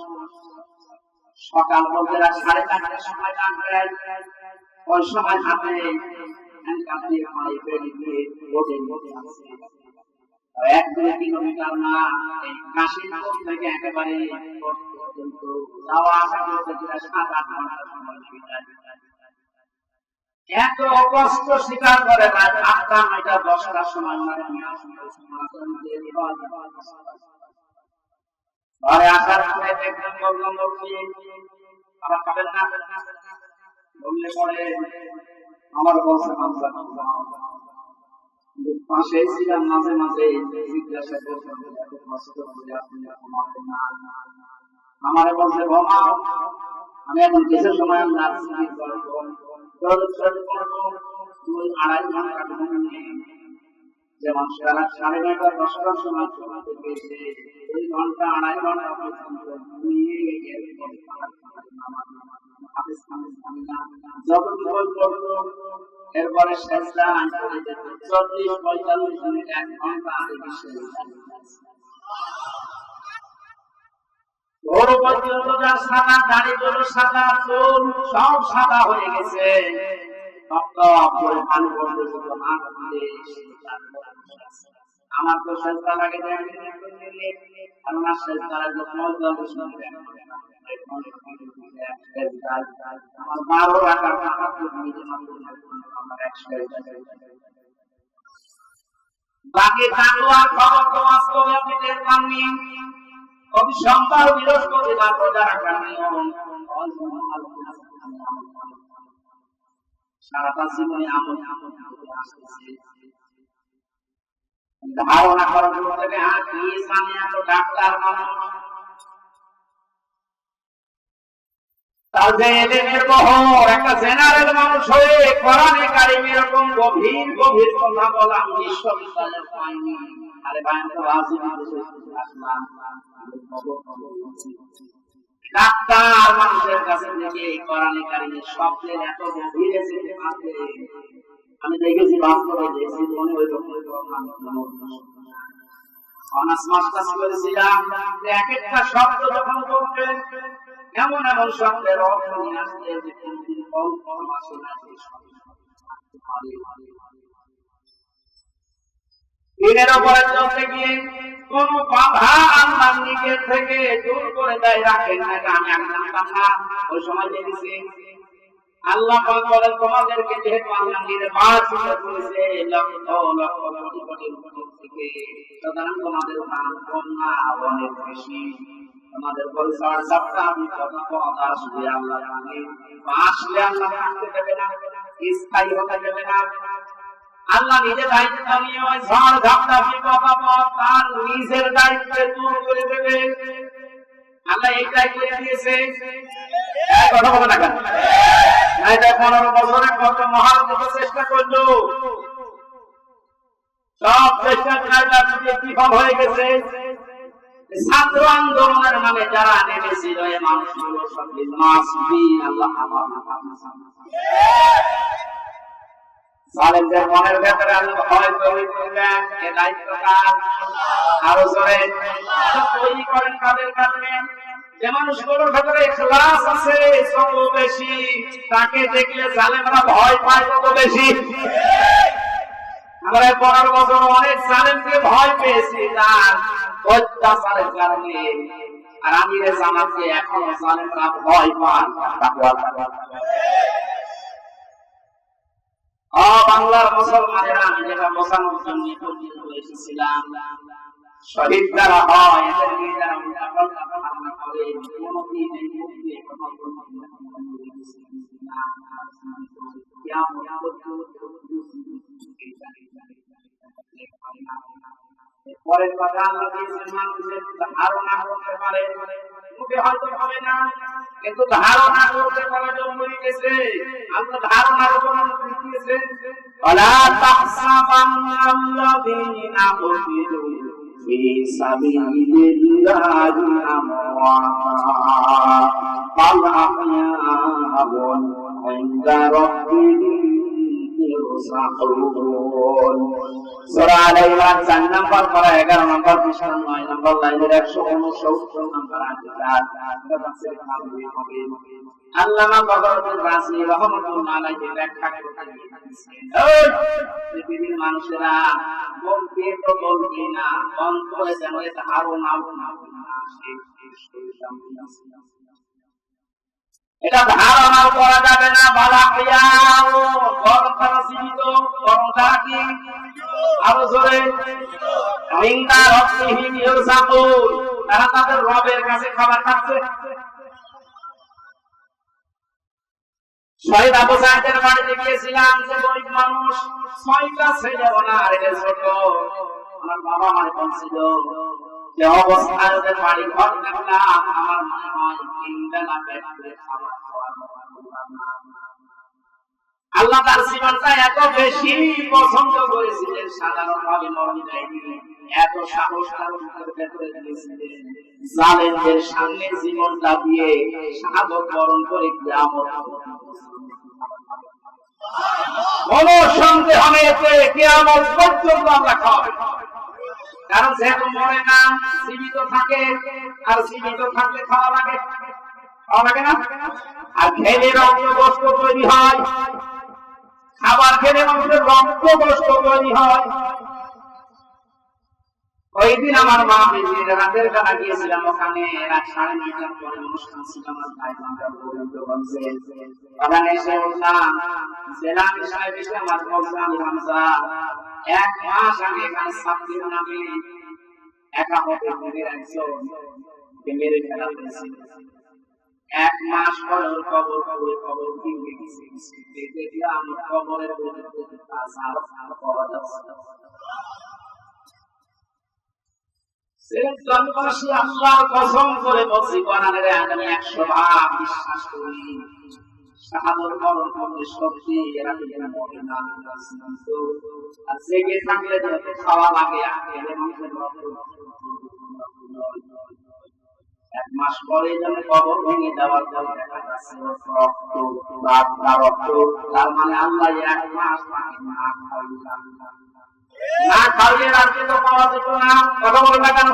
সকাল বলতে 4:30টার সময় গান গায়, ওই সময় হাতে এক 2 কিলোমিটার না, এই কাশিমপুর থেকে একেবারে যাওয়া আসা করতে 7-8 ঘন্টা সময় লেগে যায়। এত কষ্ট স্বীকার করে না 8টা 9টা 10টার সময় ঘরে আসার পরে দেখবেন বললাম আবার খাবেন না বললে পরে আমার বলছে পাশে ছিলাম, মাঝে মাঝে জিজ্ঞাসা করতাম আমারে বলছে ঘুমাও, আমি এখন কিছু সময় 2-2.5 ঘন্টা ঘুম নেই। যেমন 9:30 10টার সময় 2 ঘন্টা 2.5 ঘন্টা পর্যন্ত ঘুমিয়ে এরপরে সেজদা 40-45 মিনিট 1 ঘন্টা আগে ওর পর্যন্ত যা সাদা দাড়িগুলো সাদা, চুল সব সাদা হয়ে গেছে। আমার তো সেজদা লাগে আমার 12 রাকাত বাকি তাকওয়ার খবর তো বাস্তবে আপনি টের পাননি। প্রতি সোমবার বৃহস্পতিবার রোজা রাখার নিয়ম সারাটা জীবনে আমল আসতেছে। ধারণা করার থেকে কি জানে এত ডাক্তার মানুষ, তার যে এলেমের বহর, একটা জেনারেল মানুষ হয়ে কোরআনে কারিম এরকম গভীর গভীর কথা বলা বিশ্ববিদ্যালয়ে পাইনি। আরে ভাই আমি তো আসলাম ডাক্তার মানুষের কাছে থেকে কোরআনে কারিমের শব্দের এত গভীরে যেতে পারবে আমি দেখেছি, বাস্তবে দেখেছি। মনে হইল অনার্স মাস্টার্স করেছিলাম, এক একটা শব্দ যখন বলতেন এমন এমন শব্দের অর্থ নিয়ে আসতে দিনের উপরে চলতে গিয়ে কোন বাধা আল্লাহর নিকট থেকে দূর করে দেয় রাখেন না। আমি জানতাম না, ওই সময় দেখেছি আল্লাহ পাক বলেন তোমাদেরকে যেহেতু আল্লাহ নির্বাচিত করেছে লক্ষ লক্ষ কোটি কোটি থেকে, সুতরাং তোমাদের দান কম না অনেক বেশি, তোমাদের পরিসর সবটা আমি কত আসবে আল্লাহ জানে। আসলে আল্লাহ থাকতে দেবে না, স্থায়ী হতে দেবে না। আল্লাহ নিজে দায়িত্ব নিয়ে ওই ঝড় ঝাপটা বিপদ আপদ তার নিজের দায়িত্বে দূর করে দেবে। আল্লাহ এইটাই করে দিয়েছে। কথা বলে না কেন? 15 বছরে কত মহান চেষ্টা করলো, সব চেষ্টা বিফল হয়ে গেছে। ছাত্র আন্দোলনের নামে যারা নেমেছিল এই মানুষগুলো সঙ্গে আল্লাহ সালেমদের মনের ভেতরে আল্লাহ ভয় তৈরি করবেন। এ দায়িত্বটা আরো জোরে তৈরি করেন কাদের কারণে? যে মানুষগুলোর ভেতরে ইখলাস আছে তত বেশি, তাকে দেখলে জালেমরা ভয় পায় তত বেশি। আমরা 15 বছর অনেক জালেমকে ভয় পেয়েছি তার অত্যাচারের কারণে, আর আমিরে জামাতকে এখনো জালেমরা ভয় পান। বাংলার মুসলমানেরা আমি যেটা বোঝানোর জন্য এসেছিলাম, শহীদ যারা হয় এদের নিয়ে যারা উল্টাপাল্টা ধারণা করে কোনদিন এই মুক্তি কথা পরের কথা আল্লাহ দিয়েছেন মানুষের ধারণা করতে পারে, মুখে হয়তো হবে না কিন্তু ধারণা করতে পারার জন্য লিখেছে। আল্লাহ ধারণার উপর লিখেছে ওয়ালা তাহসাবান্নাল্লাযীনা কুতিলু ফি সাবিলিল্লাহি আমওয়াতা বাল আহইয়াউন ইনদা রাব্বিহিম ইরসাকুন। সূরা আলে ইমরান 4 নম্বর পারা 11 নম্বর পৃষ্ঠা 9 নম্বর লাইনের 169 নম্বর আয়াত। আল্লামা বদরুদ্দিন রাজি রাহমাতুল্লাহ আলাইহি ব্যাখ্যা করেছেন, পৃথিবীর মানুষেরা বলবে তো বলবে না, অন্তরে যেন এটা আরো নাও না আসে। এটা ধারণা করা যাবে না। বালা কিয়াও বরং তারা জীবিত, বরং তারা কি আরো জোরে ইনদা রাব্বিহিম ইরসাকুন, তারা তাদের রবের কাছে খাবার খাচ্ছে। শহীদ আবু সাঈদের বাড়িতে গিয়েছিলাম, যে গরিব মানুষ, 6টা ছেলে ওনার, এটা ছোট। আমার বাবা আমার বলছিল যে অবস্থায় ওদের বাড়ি ঘর দেখলাম, আমার মনে হয় 3 বেলা পেট ভরে খাবার খাওয়ার মতো। আল্লাহ তার জীবনটা এত বেশি পছন্দ করেছিলেন, সাধারণভাবে মরণ দেয়নি। এত সাহস তার ভেতরে দিয়েছিলেন, জালেমদের সামনে জীবনটা দিয়ে শাহাদত বরণ করে কিয়ামত। কোন সন্দেহ নেই যে কিয়ামত পর্যন্ত আমরা খাওয়াবো, কারণ যেহেতু মরে না, জীবিত থাকে, আর জীবিত থাকলে খাওয়া লাগে, খাওয়া লাগে না? আর খেলে রক্ত গোশত তৈরি হয়, খাবার খেলে মানুষের রক্ত গোশত তৈরি হয়। ওই দিন আমার মা রাতের বেলা গিয়েছিলাম, ওখানে রাত 9:30টার পরে অনুষ্ঠান ছিল। আমার ভাই ওখানে এসে উঠলাম, জেলানি সাহেব এসে আমার বলছে, আমি হামজা 1 মাস আগে এখানে সাবদিন নামে একা হতে ভেঙে একজন মেরে ফেলা হয়েছে। 1 মাস পরে ওর কবর ভেঙে গেছে। দেখলাম কবরের মধ্যে পাওয়া যাচ্ছে। সিলেটবাসী আল্লাহর কসম করে বলছি, কোরআনের আমি 100 ভাগ বিশ্বাস করি। শাহাদাত বরণ করলে সত্যি এরা কিন্তু মরে না, কিন্তু আর জেগে থাকলে যত খাওয়া লাগে এর মধ্যে এক মাস পরে যখন কবর ভেঙে দেওয়ার পর দেখা যাচ্ছে রক্ত, রক্ত, তার মানে আল্লাহ 1 মাস না খাইয়ে রাখতে তো পাওয়া যেত না। কথা বলে না কেন?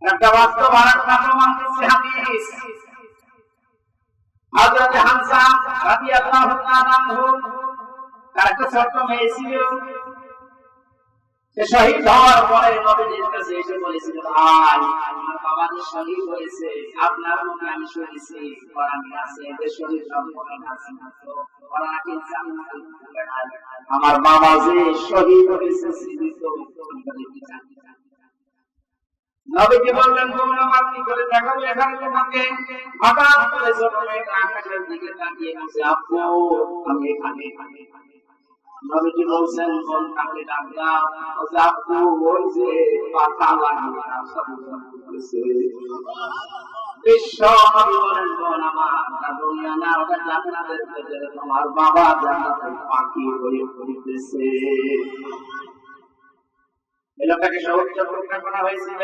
একটা বাস্তব আর একটা প্রমাণ দিচ্ছে হাদিস। হযরত হামজা রাদিয়াল্লাহু তাআলা আনহু, তার একটা ছোট্ট মেয়ে ছিল। সে শহীদ হওয়ার পরে নবীজির কাছে এসে বলেছিল, ভাই আমার বাবা যে শহীদ হয়েছে, আপনার মনে আমি শুনেছি কোরআনে আছে যে শহীদ সম্পর্কে আছে, কোরআনে আমার বাবা যে শহীদ হয়েছে জীবিত। নবীজি বললেন, তোমরা আমার কি করে দেখাবো এখানে তোমাকে? হঠাৎ করে ছোট মেয়েটা আকাশের দিকে তাকিয়ে বলছে, আব্বু আমি এখানে। নবীজি বলছেন, কোন কাকে ডাক দাও? আব্বু ওই যে পাতা লাগিয়ে করেছে। বিশ্ব নবী বলেন, কোন আমার দুনিয়া না, ওটা জান্নাতের ভেতরে তোমার বাবা জান্নাতের পাখি হয়ে ঘুরতেছে। এই লোকটাকে সহজ প্রকাশ করা হয়েছিল,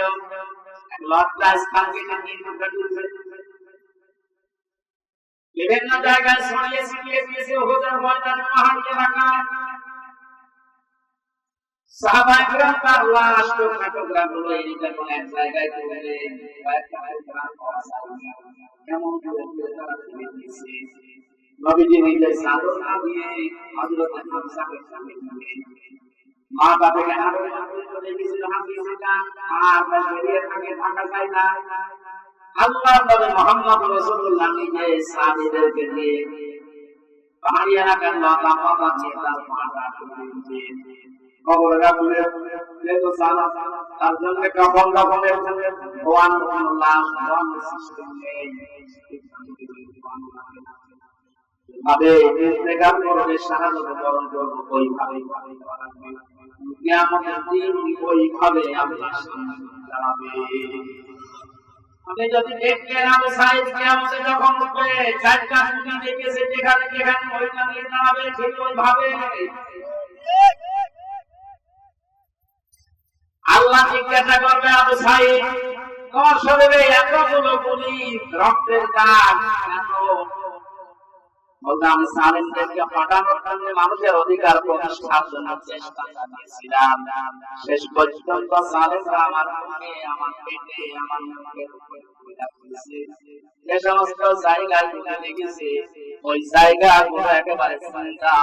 লজ্জা স্থানকে নিয়ে বিভিন্ন জায়গায় ছড়িয়ে ছিটিয়ে দিয়েছে। ওহুদের ময়দানে, পাহাড়ি এলাকায় সাহাবায়ে কেরাম তার লাশ টুকরা গুলো এইটা কোন এক জায়গায় তুলে এমন করে তারা ফেলে দিয়েছে। নবীজি নিজের চাদর না দিয়ে হযরত হামজাকে সামনে নিয়ে মা বাবাকে আরো চলে গেছিল হাসিটা, আর বেরিয়ে থাকে, থাকা যায় না। আল্লাহর নবী মুহাম্মদ রাসূলুল্লাহ নিজে সাহাবীদেরকে নিয়ে পাহাড়ি এলাকার লতা পাতা দিয়ে তার মাথা তুলে কবরে তুলে তো সালা তার জন্য কাফন কাফনের ভগবান আল্লাহ ভগবান সিস্টেম নেই ভাবে ইন্তেকাল করবে, শাহাদাত বরণ করবে ওইভাবে কিয়ামতের দিন ওইভাবে আল্লাহ সামনে দাঁড়াবে। আপনি যদি দেখেন আবু সাঈদ কিয়ামতে যখন উঠবে, চারটা খুঁটি দেখেছে যেখানে যেখানে ওইটা নিয়ে দাঁড়াবে, ঠিক ওইভাবে আল্লাহ জিজ্ঞাসা করবে, আবু সাঈদ তোমার শরীরে এতগুলো গুলি, রক্তের দাগ কেন? বলতে আমি সালেমদেরকে পাঠানোর জন্য মানুষের অধিকার প্রতিষ্ঠার জন্য চেষ্টা চালিয়েছিলাম। শেষ পর্যন্ত সালেমরা আমার মুখে, আমার পেটে, আমার মুখের উপরে যে সমস্ত জায়গায় গুলি লেগেছে, ওই জায়গাগুলো একেবারে চিন্তা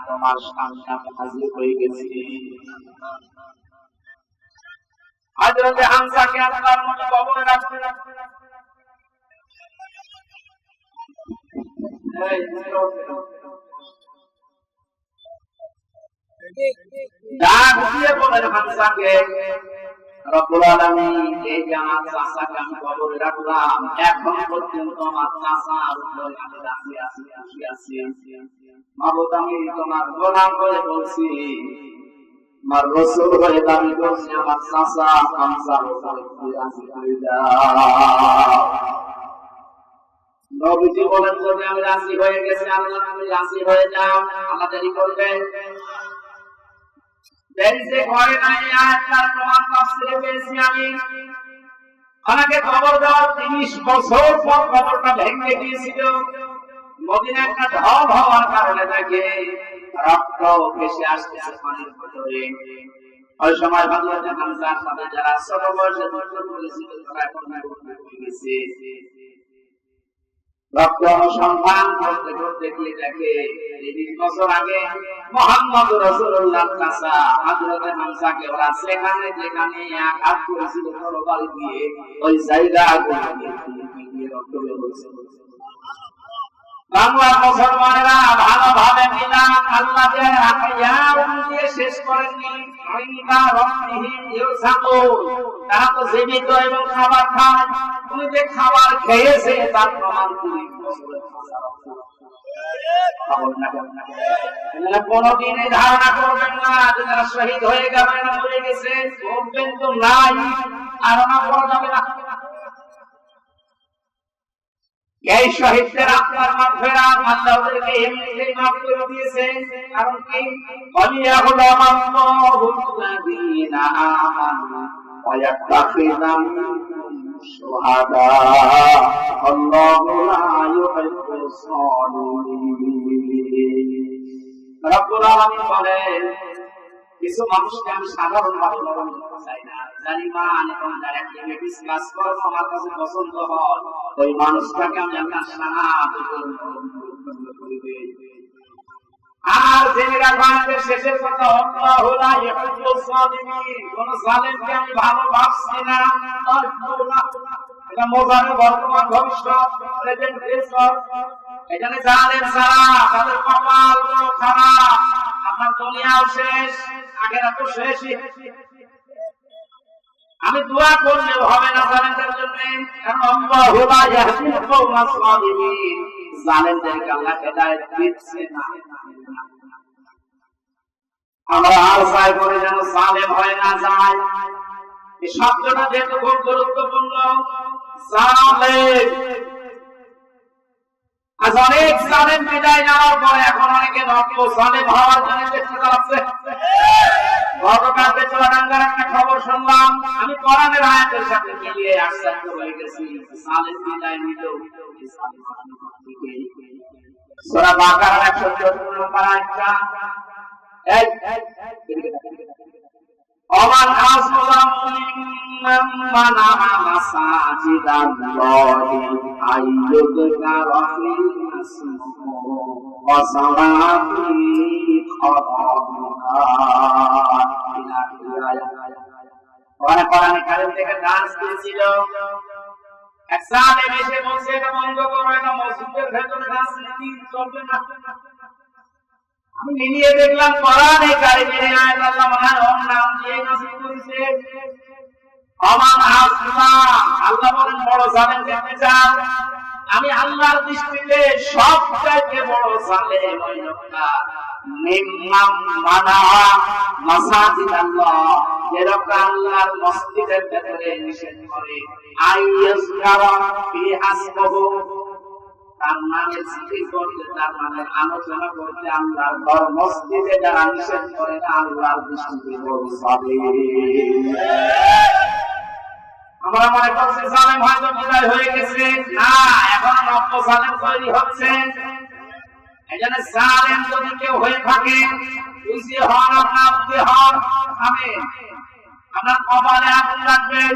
তোমার সামনে হাজির হয়ে গেছি। হযরত হামজাকে আল্লাহর মতো কবরে রাখতে ডাক দিয়ে বলেন হামজাকে, রব্বুল আলামিন এই যে আমার চাচাকে আমি কবরে রাখলাম, এখন পর্যন্ত আমার চাচার উপরে আমি রাখি আছি। মাবুদ আমি তোমার গোলাম হয়ে বলছি, আমার রাসূল হয়ে দাবি করছি, আমার চাচা হামজার উপরে রাজি হয়ে যাও। নবীজি বলেন, যদি আমি রাজি হয়ে গেছি, আল্লাহ তুমি রাজি হয়ে যাও, আল্লাহ দেরি করবেন? দেরি যে করে নাই, আয়াতটার প্রমাণ তাফসীরে পেয়েছি আমি। আমাকে খবর দেওয়ার 30 বছর পর খবরটা ভেঙে গিয়েছিল। মদিনা একটা ঢল হওয়ার কারণে দেখে রক্ত ভেসে আসতেছে পানির ভিতরে। ওই সময় হযরত হামজার সাথে যারা ছোট বয়সে যুদ্ধ করেছিল তারা এখন হয়ে গেছে। রক্ত অনুসন্ধান করতে করতে গিয়ে দেখে 30 বছর আগে মুহাম্মদ রাসূলুল্লাহ চাচা হযরত হামজাকে ওরা সেখানে যেখানে আঘাত করেছিল তরবারি দিয়ে, ওই জায়গাগুলোতে রক্ত বের হয়েছে। বাংলার মুসলমানেরা ভালোভাবে মিলাদ আল্লাহ যে ইয়াউম দিয়ে শেষ করেননি, আইনা রব্বিহিম ইউসাকুন, তারা তো জীবিত এবং খাবার খায়। তুমি যে খাবার খেয়েছে তার প্রমাণ 30 বছরের কোনদিন ধারণা করবেন না যে তারা শহীদ হয়ে গেছে না মরে গেছে, বলবেন তো নাই, ধারণা করা যাবে না। এই শহীদদের আত্মার মাগফিরাত আল্লাহ ওদেরকে এমনিতেই মাফ করে দিয়েছে। কারণ কি? ওয়ালিয়াহুল্লাহুল্লাযীনা আমানু ওয়া ইয়াত্তাখিযা মিনকুম শুহাদা আল্লাহু লা ইউহিব্বুস সালিহিন। রব্বুল আলামিন বলেন, কিছু মানুষকে আমি সাধারণভাবে গ্রহণ করতে চাই না, যার ঈমান এবং যার অ্যাক্টিভিটিস কাজকর্ম আমার কাছে পছন্দ হয়, ওই মানুষটাকে আমি আল্লাহ শাহাদাতের পছন্দ করি। আর জেনে রাখবেন শেষের কথা, আল্লাহু লা ইউহিব্বুস সালিহিন, কোন জালেমকে আমি ভালোবাসি না। এটা মোজারে বর্তমান ভবিষ্যৎ প্রেজেন্ট ফিউচার। এখানে জালেম ছাড়া তাদের কপাল বড় খারাপ, আপনার দুনিয়াও শেষ, আখিরাতও শেষ। আমি দোয়া করলেও হবে না জালেমদের জন্য, কারণ আল্লাহু লা ইয়াহদিল কওমাস সালিহিন, জালেমদেরকে আল্লাহ হেদায়েত দিচ্ছে না। আমরা আর চাই করে যেন জালেম হয় না যায়। এই শব্দটা যেহেতু খুব গুরুত্বপূর্ণ, জালেম। আজ অনেক জালেম বিদায় নেওয়ার পরে এখন অনেকে নব্য জালেম হওয়ার জন্য চেষ্টা চালাচ্ছে। গতকালকে চুয়াডাঙ্গার একটা খবর শুনলাম, আমি কোরআনের আয়াতের সাথে মিলিয়ে আশ্চর্য হয়ে গেছি। জালেম বিদায় নিল সূরা বাকারার 174 নম্বর আয়াতটা, ওমান আসলামু মিম্মান মানা মাসাজিদাল্লাহি আইয়ুযকারা ফিহি ইসমুহু ওয়া সালাতি খারামা। কোরআনে কারিম থেকে ডান্স দিয়েছিল, এক সালেম এসে বলছে এটা বন্ধ করো, এটা মসজিদের ভেতরে ডান্স চলবে না। আমি মিলিয়ে দেখলাম কোরআনে কারিমের আয়াত আল্লাহ মহান ওর নাম দিয়ে নাযিল করেছে। ওমান আসলাম, আল্লাহ বলেন বড় জালেম দেখতে চান, আমি আল্লাহর দৃষ্টিতে সবচাইতে বড় জালেম ওই লোকটা মিম্মান মানা মাসাজিদাল্লাহ, যে লোকটা আল্লাহর মসজিদের ভেতরে নিষেধ করে, আইয়াজকারা ফি হাসবহু, তার নামে জিকির করতে, তার নামে আলোচনা করতে আল্লাহর ঘর মসজিদে যারা নিষেধ করে না, আল্লাহর দৃষ্টিতে বড় জালেম। আমরা মনে করছি জালেম হয়তো বিদায় হয়ে গেছে, না, এখন নব্য জালেম তৈরি হচ্ছে। এজন্য জালেম যদি কেউ হয়ে থাকে, বুঝিয়ে হন আর না বুঝিয়ে হন, আমি আপনার কপালে আগুন রাখবেন।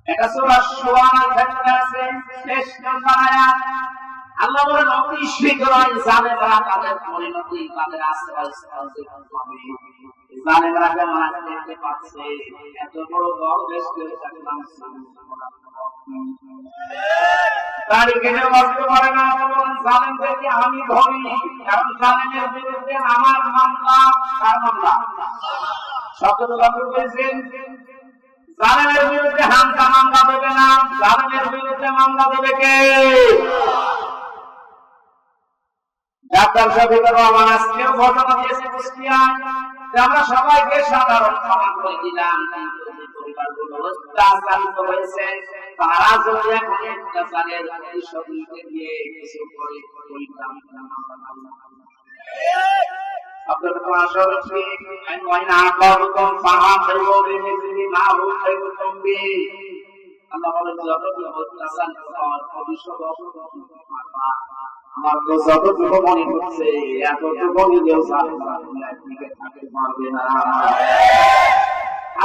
এটা সূরা শুআরার ভেতরে আছে, শেষ নাম্বার আয়াত। আল্লাহ বলেন অতি শীঘ্রই জালেমরা তাদের পরিণতি, তাদের আশ্রয়স্থল পাবে। জালেমরা কেমন আছে দেখতে পাচ্ছে, এত বড় দল দেশ করে তাকে দাড়ি কেটে বাঁচতে পারে না। জালেমদেরকে আমি ধরি, কারণ জালেমের বিরুদ্ধে আমার মামলা, তার মামলা। শব্দ লাগু করেছেন, জালেমের বিরুদ্ধে হামজা মামলা দেবে না, জালেমের বিরুদ্ধে মামলা দেবে কে? ডাক্তার শফিকুর রহমান আজকেও ঘটনা দিয়েছে কুষ্টিয়ায়, আমরা সবাইকে সাধারণ ক্ষমা করে দিলাম, পরিবারগুলো অত্যাচারিত হয়েছে, তারা যদি এখন অত্যাচারের প্রতিশোধ নিয়ে কিছু করে আপনাদের আসলে ঠিক আইন আকারুকুম ফাআতিবু বিমিসলি মা হুইকুম বি। আল্লাহ বলেন যতটুকু অত্যাচার করার ভবিষ্যৎ আমার তো যতটুকু মনে হচ্ছে এতটুকু নিলেও দিকে থাকতে পারবে না।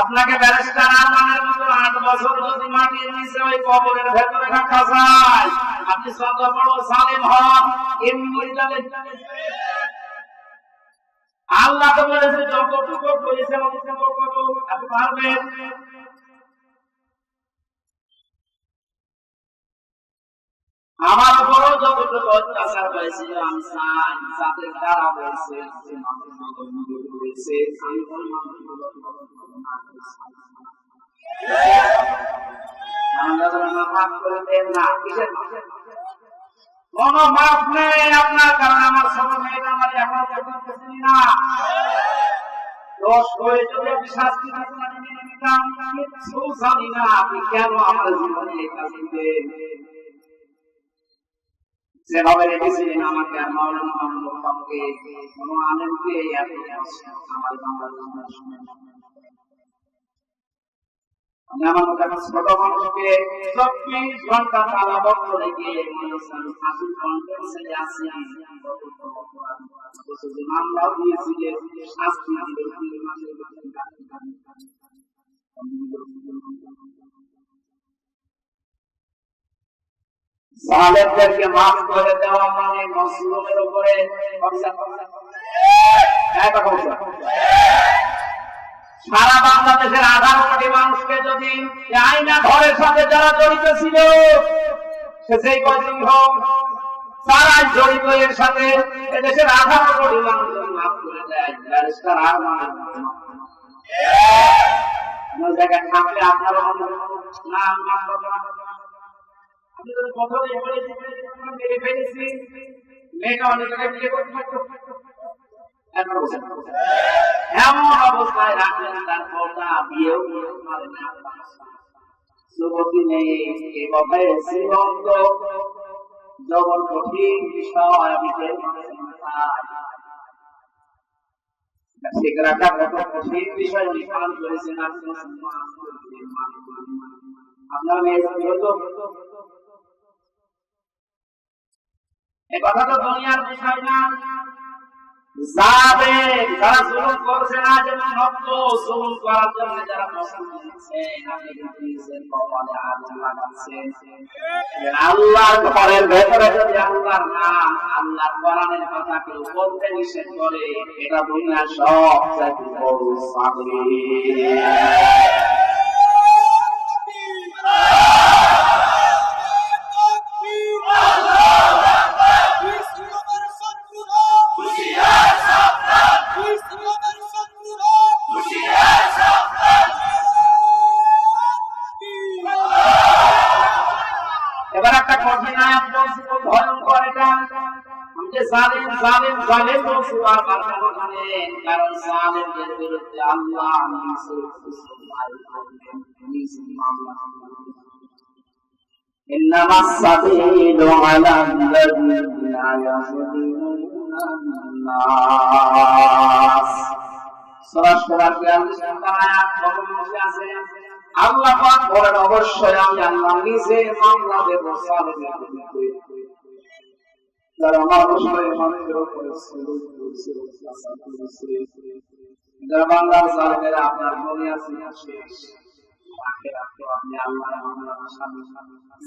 আপনাকে ব্যারিস্টার আরমানের মতো 8 বছর যদি মাটির নিচে ওই কবরের ভেতরে রাখা যায়, আপনি যত বড় জালেম হন এমনি জানেন। আল্লাহ তো বলেছে যতটুকু করেছে আপনি পারবেন। আমার উপরও যতটুকু অত্যাচার হয়েছিল আমি চাই যাদের দ্বারা হয়েছে কোন মাপ নেই আপনার, কারণ আমার ছোট মেয়েটা আমার এখন করতেছি না। দোষ করে যদি আমি শাস্তি মেনে নিতাম, কিচ্ছু জানি না আপনি কেন আমার জীবনে এই কাজ দিলেন। যেভাবে রেখেছিলেন আমাকে আর মাওলানা মামুনুল হককে, কোন আলেমকে আমার বাংলাদেশ আমার মতো একটা ছোট মানুষকে 24 ঘন্টা তালাবদ্ধ রেখে হাসির কনফারেন্সে আসি মামলাও দিয়েছিলেন, শাস্তি জালেমদেরকে মাফ করে দেওয়া মানে মুসলিমের উপরে সারা বাংলাদেশের 18 কোটি মানুষকে যদি আইনা ঘরের সাথে যারা জড়িত ছিল সে সেই কয়দিন হোক তারাই জড়িত এর সাথে এদেশের 18 কোটি মানুষকে মাফ করে দেয়। ব্যারিস্টার আর মানে জায়গায় থাকলে আপনারা না মাফ করবেন। আপনি যদি প্রথমে মেরে ফেলেছি মেয়েটা অনেক জায়গায় বিয়ে করতে পারতো, এমন অবস্থায় রাখলেন তার পর্দা বিয়েও পারে না। যুবতী মেয়ে এভাবে শ্রীমন্ত যখন কঠিন বিষয় আমি সেখানটা কত কঠিন বিষয় নির্মাণ করেছেন আপনার মেয়ে এ কথা তো দুনিয়ার বিষয় না। যাবে যারা জুলুম করছে না, যেমন রক্ত জুলুম করার জন্য যারা পছন্দ দিচ্ছেন আপনি দিয়েছেন কপালে আগুন লাগাচ্ছেন। আল্লাহর ঘরের ভেতরে যদি আল্লাহর নাম আল্লাহর কোরআনের কথা কেউ বলতে নিষেধ করে, এটা দুনিয়ার সবচেয়ে বড় সাগরি। এবার একটা কঠিন আয়াত বলছি, খুব ভয়ঙ্কর এটা। আমি যে জালেম জালেম জালেম বলছি বারবার কেন জানেন? কারণ জালেমদের বিরুদ্ধে আল্লাহ ইন্নামাস সাবিলু আলা আল্লাযিনা ইয়াযলিমুনা আন-নাস। সূরা শুরার 42 নম্বর আয়াত বলছে আছে আল্লাহ পাক বলেন অবশ্যই আমি আল্লাহ নিজে মামলা দেব সালেমের বিরুদ্ধে যারা মানুষের মানুষের উপরে যারা বাংলার সালেমের আপনার মনে আছে শেষ আপনি আল্লাহ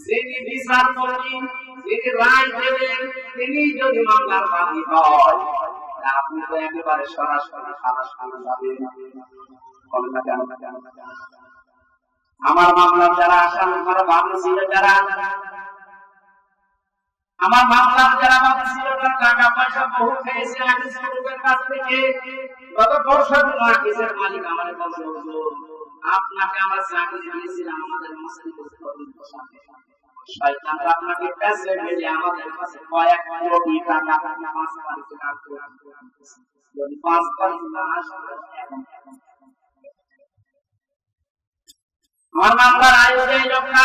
যিনি বিচার করেন, যিনি রায় দেবেন, তিনি যদি মামলার বাদী হয় আপনি তো একেবারে সরাসরি খালাস করে যাবেন। আমার মামলার যারা আসামি তারা বাদী ছিল, যারা আমার মামলার যারা বাদী ছিল তারা টাকা পয়সা বহু খেয়েছে আকিসের কাছ থেকে। গত বছর আকিসের মালিক আমার কাছে আপনাকে আমরা চাকরি দিয়েছিলাম আমাদের মুসলিম শয়তানরা আপনাকে পেছে ফেলে আমাদের কাছে কয়েক কোটি টাকা 5 তারিখ না আসে আমার মামলার আয়োজনে লোকটা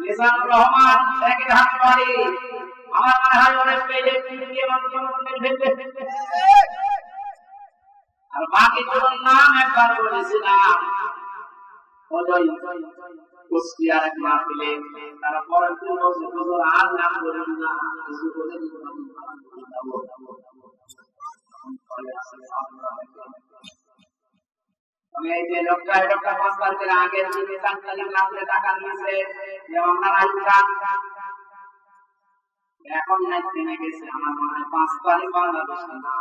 নিজামুর রহমান ব্যাংকের হাতে বাড়ি আমার মনে হয় অনেক পেলে দিয়ে মানুষ ফেলবে। আর বাকি তোর নাম একবার বলেছিলাম ওই কুষ্টিয়ার এক মাহফিলে, তারা পরের দিন বলছে হুজুর আর নাম বলেন না, কিছু বলে আমি এই যে লোকটা 5 তারিখের আগের দিনে তাৎকালীন রাত্রে টাকা নিয়েছে যে আপনার আইনকান এখন নাই থেমে গেছে। আমার মনে হয় 5 তারিখ বাংলাদেশে না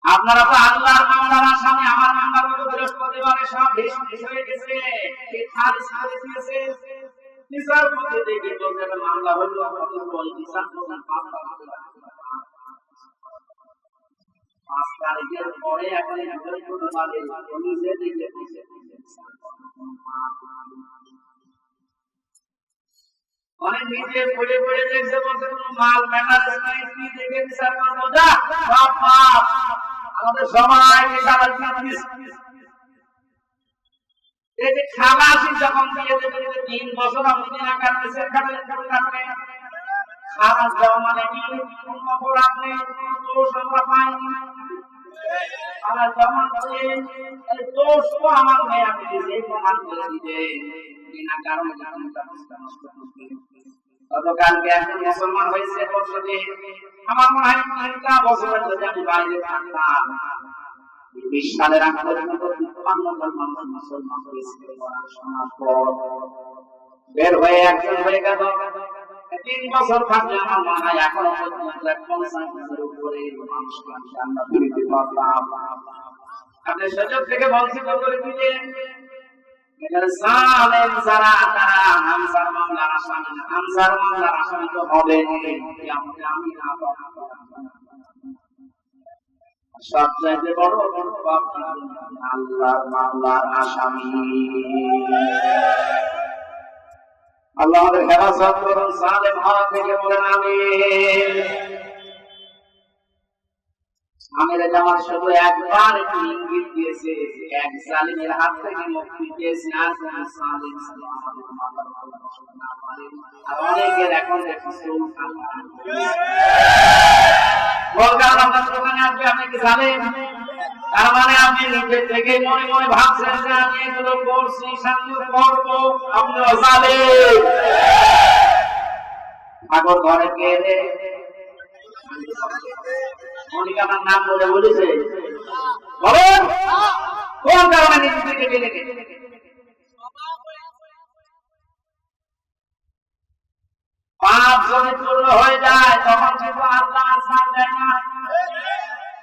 আপনারা তো আল্লাহর মামলার আসামি, আমার মামলার মতো বিরোধ পরিবারের সব শেষ হয়ে গেছে, এই খারিজ করে দিয়েছে। বিচারপতি দেখে বলছেন মামলা হলো আপনি বল বিচারপতি 5 তারিখের পরে এখন একজন কোনো বাদে নিজে দিকে দিয়েছে। অনেক নিজে পড়ে পড়ে দেখছে বলছে কোনো মাল ম্যাটার নাই, কি দেখে বিচার করবো যা বাপ বাপ আমাদের সবাইকে সারা দিন এই যে খালাসি যখন দিয়ে দেবে 3 বছর আপনি না কাটবে সে কাটবে খালাস দেওয়া মানে কি কোনো অপরাধ নেই, দোষ আমরা পাইনি। খালাস জমা করে দোষ তো আমার মেয়ে আপনি যে প্রমাণ করে দিবে বিনা কারণে যখন ব্যবস্থা নষ্ট করবে। গতকালকে একজন মুসলমান হয়েছে বছরে আমার মনে হয় 3টা বছরের যদি আমি বাইরে থাকতাম 20 সালের আগ পর্যন্ত 52 জন মানুষ মুসলমান হয়েছে। পড়াশোনার পর বের হয়ে একজন হয়ে গেল 3 বছর থাকলে আমার মনে হয় এখনো পর্যন্ত 50 উপরে মানুষকে জান্নাত দিতে পারলাম। আপনি সুযোগ থেকে বঞ্চিত করে দিলেন। জালেম যারা তারা হামজার মামলার আসামি, হামজার মামলার আসামি তো হবে আমি না সবচেয়ে বড় আল্লাহর মামলার আসামি। আল্লাহ আমাদের হেফাজত করুন জালেম হওয়া থেকে, বলেন আমিন। আমির জামাত শুধু একবার একটু ইঙ্গিত দিয়েছে, এক জালিমের হাত থেকে মুক্তি পেয়েছে, আর কোন জালিম আমাদের মাথার উপর বসতে না পারে। আর অনেকের এখন দেখছে বলগার আমরা দোকানে আসবে আপনি কি জানেন, তার মানে আপনি নিজে থেকে মনে মনে ভাবছেন যে আমি এগুলো করছি সামনে করবো, আপনিও জানেন। আগর ঘরে গেলে অনেক আমার নাম বলে বলেছে, বলেন কোন কারণে নিজে থেকে গেলে পাপ যদি পূর্ণ হয়ে যায় তখন কিন্তু আল্লাহ আসার দেয় না।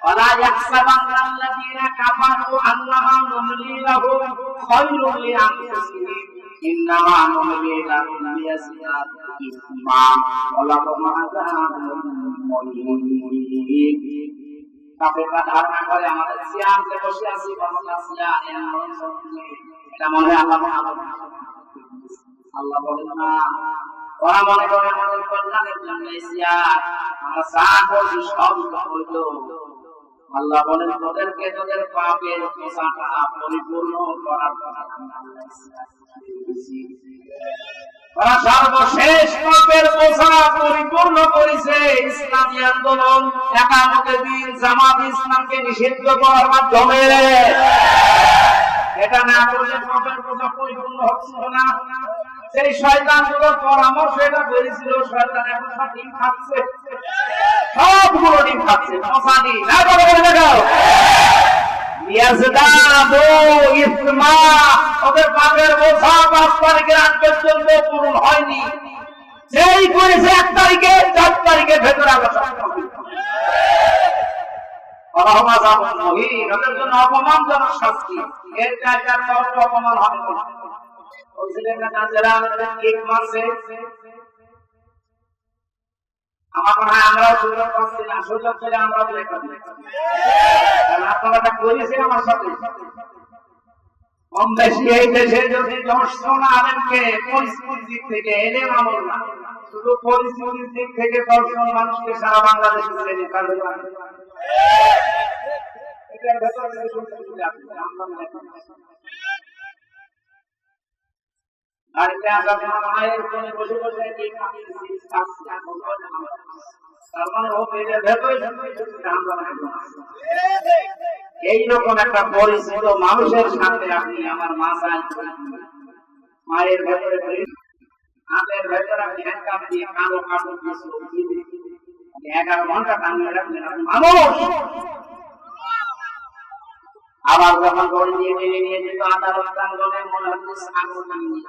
ওয়ালা ইয়াহসাবান্না আল্লাযীনা কাফারু আন্নামা নুমলি লাহুম খায়রুল লিআনফুসিহিম ইন্নামা নুমলি লাহুম লিয়াজদাদু ইসমা ওয়া লাহুম আযাবুন মুহিন। কাফেররা ধারণা করে আমাদের সিয়ামে বসে আছি, এটা মনে হয় আল্লাহ বলেন না, ওরা মনে করে আমাদের কল্যাণের জন্য আমরা যা করছি সব হইল। আল্লাহ বলেন তোদেরকে তোদের পাপের বোঝাটা পরিপূর্ণ করার ওরা সর্বশেষ পাপের বোঝা পরিপূর্ণ করেছে ইসলামী আন্দোলন, একামতের দিন, জামাত ইসলামকে নিষিদ্ধ করার মাধ্যমে। এটা না করলে পাপের বোঝা পরিপূর্ণ হচ্ছিল না। সেই শয়তানগুলোর পরামর্শ এটা করেছিল, শয়তান এখন সব ডিম খাচ্ছে, সবগুলো ডিম খাচ্ছে, মশা ডিম না করে দেখাও। ওদের পাপের বোঝা 5 তারিখের আগ পর্যন্ত পূরণ হয়নি, যেই করেছে 1 তারিখে 4 তারিখের ভেতরে ওদের জন্য অপমানজনক শাস্তি, এর চাইতে অপমান হবে না। আমার মনে হয় আমরাও সুযোগ পাচ্ছি না, সুযোগ পেলে আমরা আপনারা করেছেন আমার সাথে। কম বেশি এই দেশে যদি 10 জন আলেমকে পরিস্থিতির দিক থেকে এলেম আমল না, শুধু পরিস্থিতির দিক থেকে 10 জন মানুষকে সারা বাংলাদেশে ছেড়ে পারবে না। এটার ভেতরে বাড়িতে আসার সময় মায়ের কোলে বসে বসে এইরকম একটা পরিচিত মানুষের সাথে আপনি আমার মায়ের ভেতরে হাতের ভেতরে আপনি হ্যান্ডকাপ দিয়ে কালো কাপড় দিয়ে 11 ঘন্টা টাঙিয়ে রাখলেন মানুষ। আবার যখন গড়ি দিয়ে টেনে নিয়ে যেত আদালত প্রাঙ্গণে মনে হচ্ছে সাগর নামিয়ে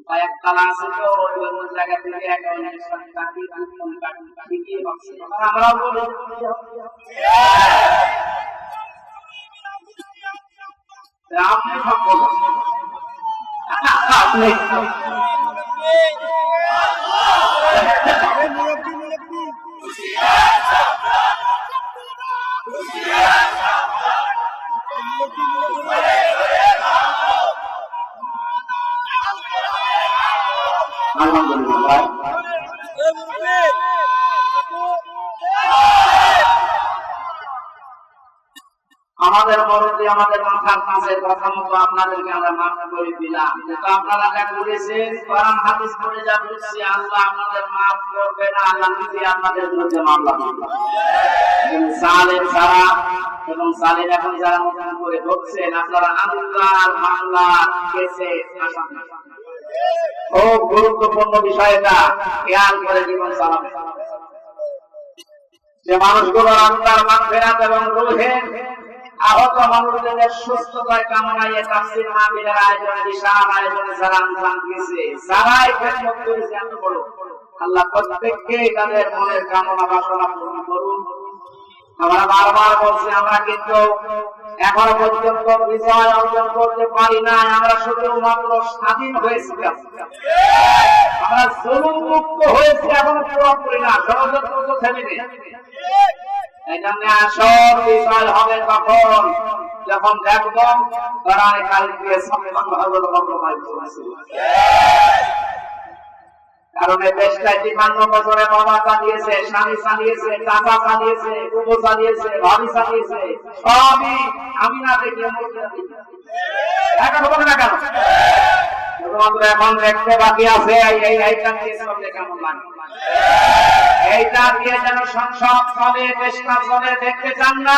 কয়েকতলা আছে তো ওই জায়গা থেকে একটা অন্যের সাথে ঠিকই হচ্ছে। আমরাও বলি আপনি সব বলুন, আপনি আলহামদুলিল্লাহ। আমাদের মরদে আমাদের মাথার কাছের কথা মতো আপনাদেরকে আমরা মাফ করে দিলাম, কিন্তু আপনারা যা করেছেন কোরআন হাদিস পড়ে যা বলছি, আল্লাহ আপনাদের মাফ করবে না, আল্লাহ নিজে আপনাদের বিরুদ্ধে মামলা করবে। সালেম সারা এবং সালেম এখন যারা নতুন করে ঢুকছেন, আপনারা আল্লাহর মামলা কেসে আসামি। খুব গুরুত্বপূর্ণ বিষয়টা খেয়াল করে জীবন চালাবেন। যে মানুষগুলো আল্লাহর মাগফিরাত এবং রুহের আহত মানুষদের সুস্থতায় কামনায় তাফসীর মাহফিলের আয়োজন, বিশাল আয়োজনে যারা অংশগ্রহণ করেছে, যারাই খেদমত করেছে, এত বড় আল্লাহ প্রত্যেককে তাদের মনের কামনা বাসনা পূর্ণ করুন। আমরা বারবার বলছি, আমরা কিন্তু এখনো পর্যন্ত বিজয় অর্জন করতে পারি না, আমরা শুধুমাত্র স্বাধীন হয়েছি, আমরা জুলুম মুক্ত হয়েছি, এখনো পুরোপুরি না, ষড়যন্ত্র তো থেমে নেই। এই জন্য আসল বিজয় হবে তখন যখন দেখব কোরআনে কারিমকে সাল্লাল্লাহু আলাইহি ওয়াসাল্লাম বলেছেন। কারণ এই দেশটায় 53 বছরে বাবা চালিয়েছে, স্বামী চালিয়েছে, চাচা চালিয়েছে, বুবু চালিয়েছে, ভাবি চালিয়েছে, সবই আমি না দেখলে মরতে না দেখি। এখন হবে না কেন? শুধুমাত্র এখন দেখতে বাকি আছে এইটা নিয়ে চলতে কেমন লাগে, এইটা দিয়ে যেন সংসদ চলে, দেশটা চলে, দেখতে চান না?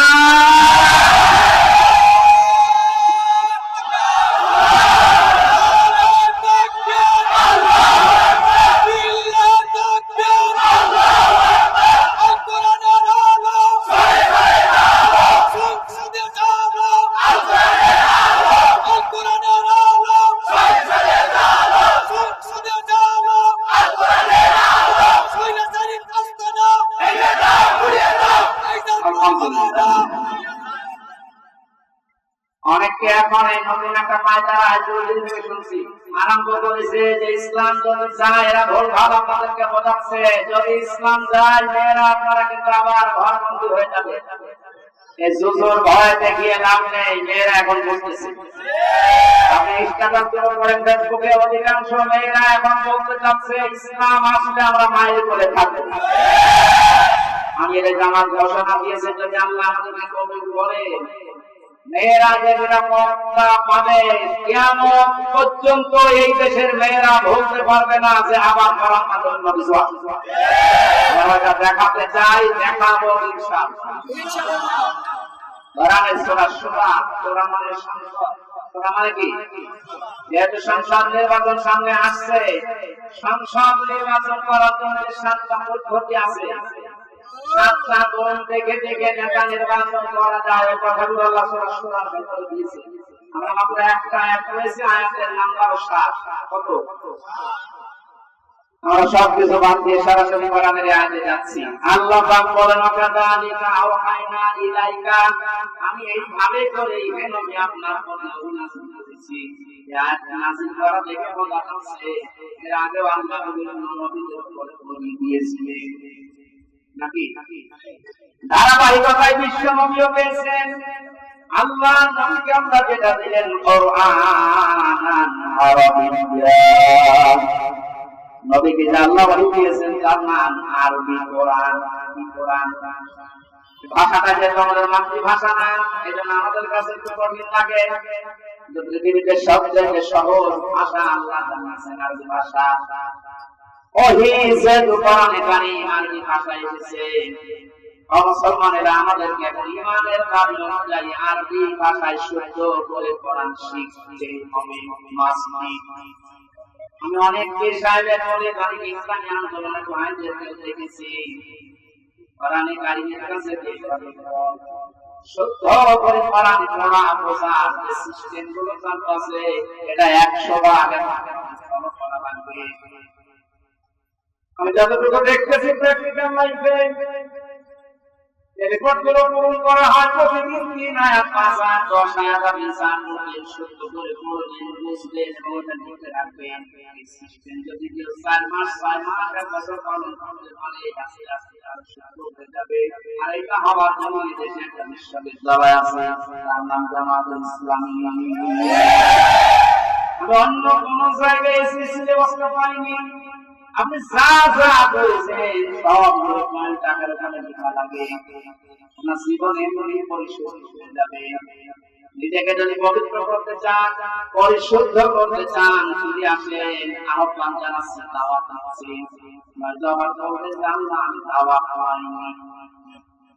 অনেকে এখন এই নতুন একটা পায়তারা আয়োজন থেকে শুনছি, আরম্ভ করেছে যে ইসলাম যদি যায়, এরা ভুল ভাব আপনাদেরকে বোঝাচ্ছে, যদি ইসলাম যায় মেয়েরা আপনারা কিন্তু আবার ঘরবন্দি হয়ে যাবে। এই জুজুর ভয় দেখিয়ে লাভ নেই, মেয়েরা এখন বুঝতেছে। আপনি ইনস্টাগ্রাম করেন, ফেসবুকে অধিকাংশ মেয়েরা এখন বলতে চাচ্ছে ইসলাম আসলে আমরা মায়ের কোলে থাকবো। আমির জামাত ঘোষণা দিয়েছে, যদি আল্লাহ আমাদেরকে কবুল করে মেয়েরা যে নিরাপত্তা পাবে, কিয়ামত পর্যন্ত এই দেশের মেয়েরা বলতে পারবে না যে আবার মোহাম্মদুর রাসূলুল্লাহ। আমরা দেখাতে চাই, দেখাবো ইনশাআল্লাহ। কোরআনের সূরা সূরা, সূরা মানে সংসদ, সূরা মানে কি? যেহেতু সংসদ নির্বাচন সামনে আসছে, সংসদ নির্বাচন করার জন্য 7টা পদ্ধতি আছে। 7টা গুণ দেখে দেখে নেতা নির্বাচন করা যায়, কথাগুলো আল্লাহ সূরা সূরার ভিতরে দিয়েছে। আমরা মাত্র একটা আয়াত পড়েছি, আয়াতের নাম্বার 7। কত? আমরা সবকিছু বাদ দিয়ে সরাসরি কোরআনের আয়াতে যাচ্ছি। আল্লাহ পাক বলেন, কাযালিকা আওহাইনা ইলাইকা, আমি এইভাবে করেই হে নবী আপনার উপর নাযিল করেছি। এই আয়াত নাযিল করা দেখে বোঝা যাচ্ছে এর আগেও আল্লাহ বিভিন্ন নবীদের উপর ওহী দিয়েছিলেন নাকি? ধারাবাহিকতায় বিশ্ব নবীও পেয়েছেন। আল্লাহ নবীকে আমরা যেটা দিলেন কোরআন আরবিয়া, নবীকে যে আল্লাহ ওহী দিয়েছেন তার নাম আরবি কোরআন। ভাষাটা যে আমাদের মাতৃভাষা না, এজন্য আমাদের কাছে একটু কঠিন লাগে। পৃথিবীতে সবচেয়ে সহজ ভাষা আল্লাহ জানিয়েছেন আরবি ভাষা। ওহী যে কোরআনে কারীম আরবি ভাষায় এসেছে, মুসলমানেরা আমাদেরকে এখন ঈমানের দাবি অনুযায়ী আরবি ভাষায় শুদ্ধ করে কোরআন শিখতে হবে, মাসনি। আমি অনেক পীর সাহেবের বলে বাড়ি ইসলামী আন্দোলনের ভাইদের দেখেছি, কোরআনে কারীমের কাছে শুদ্ধ করে কোরআন পড়া বোঝার যে সিস্টেম গুলো চালু আছে, এটা 100 ভাগ ফলো করা লাগবে। আমি যতটুকু দেখতেছি প্র্যাকটিক্যাল লাইফে, রেকর্ডগুলো পূরণ করা হয় প্রতিদিন 3 আয়াত 5 আয়াত 10 আয়াত আপনি চান করবেন সত্য করে পড়বেন বুঝবেন ওটা লিখে রাখবেন। এই সিস্টেম যদি কেউ 4 মাস 6 মাস 1 বছর পালন করতে পারে আস্তে আস্তে আর সত্য হয়ে যাবে। আর এটা হওয়ার জন্য দেশে একটা বিশ্ববিদ্যালয় আছে তার নাম জামাতুল ইসলামী। অন্য কোন জায়গায় এসে সিলেবাসটা পাইনি। আপনি যা যা করেছেন সব টাকার ওখানে লেখা লাগে, আপনার জীবন এমনি পরিশোধ হয়ে যাবে। নিজেকে যদি পবিত্র করতে চান, পরিশুদ্ধ করতে চান, যদি আসেন আহ্বান জানাচ্ছি, দাওয়াত দিচ্ছি। আমার দৌড়ে জানলাম আমি দাওয়াত পাইনি,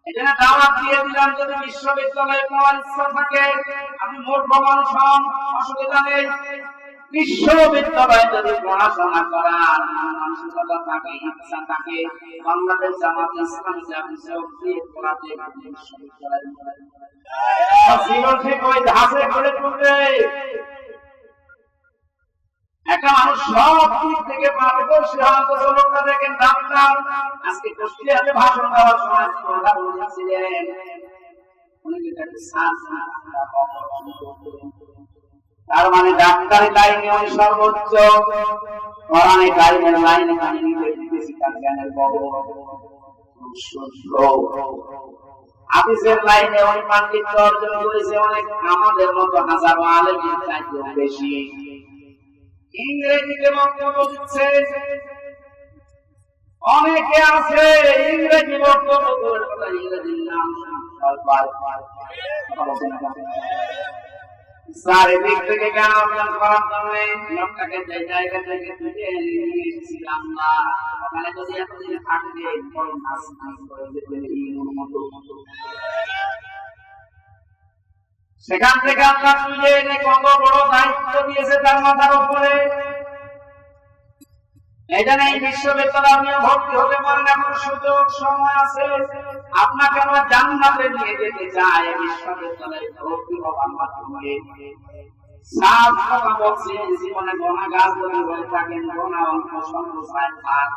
এখানে দাওয়াত দিয়ে দিলাম। যদি বিশ্ববিদ্যালয়ে পড়ার ইচ্ছা থাকে আপনি মূর্খ মানুষ হন, অসুবিধা নেই। বিশ্ববিদ্যালয়ে যদি পড়াশোনা করার মানসিকতা থাকে, ইচ্ছা থাকে, বাংলাদেশ জামাত ইসলামী আপনি যোগ দিয়ে পড়াতে বিশ্ববিদ্যালয়ে জীবন ঠিক ওই ধাপে করে তুলবে। একটা মানুষ সব দিক থেকে পারদর্শী হওয়ার লোকটা দেখেন ডাক্তার। আজকে কুষ্টিয়াতে ভাষণ দেওয়ার সময় কথা বলেছিলেন, উনি যেটাকে তার মানে ডাক্তারি লাইনে উনি সর্বোচ্চ, কোরআনে কারিমের লাইনে তার জ্ঞানের বড় হাদিসের লাইনে উনি পাণ্ডিত্য অর্জন করেছে অনেক আমাদের মতো হাজারো আলেমের চাইতেও বেশি। ইংরেজিতে বক্তব্য দিচ্ছে, অনেকে আছে ইংরেজি বক্তব্য করে ইংরেজির নাম চারিদিক থেকে জ্ঞান অর্জন করার জন্য লোকটাকে যে জায়গা থেকে তুলে নিয়ে এসেছিলাম না, ওখানে যদি এতদিন থাকতে সেখান থেকে আপনার তুলে এনে কত বড় দায়িত্ব দিয়েছে তার মাথার উপরে। এখানে এই বিশ্ববিদ্যালয়ে আপনিও ভর্তি হতে পারেন, এখন সুযোগ সময় আছে। আপনাকে আমরা জান্নাতে নিয়ে যেতে চাই। বিশ্ববিদ্যালয়ে ভর্তি হওয়ার মাধ্যমে সাত কথা বলছি, জীবনে গুনাহগার যদি হয়ে থাকেন, গুনাহ অঙ্ক সংখ্যায় থাক,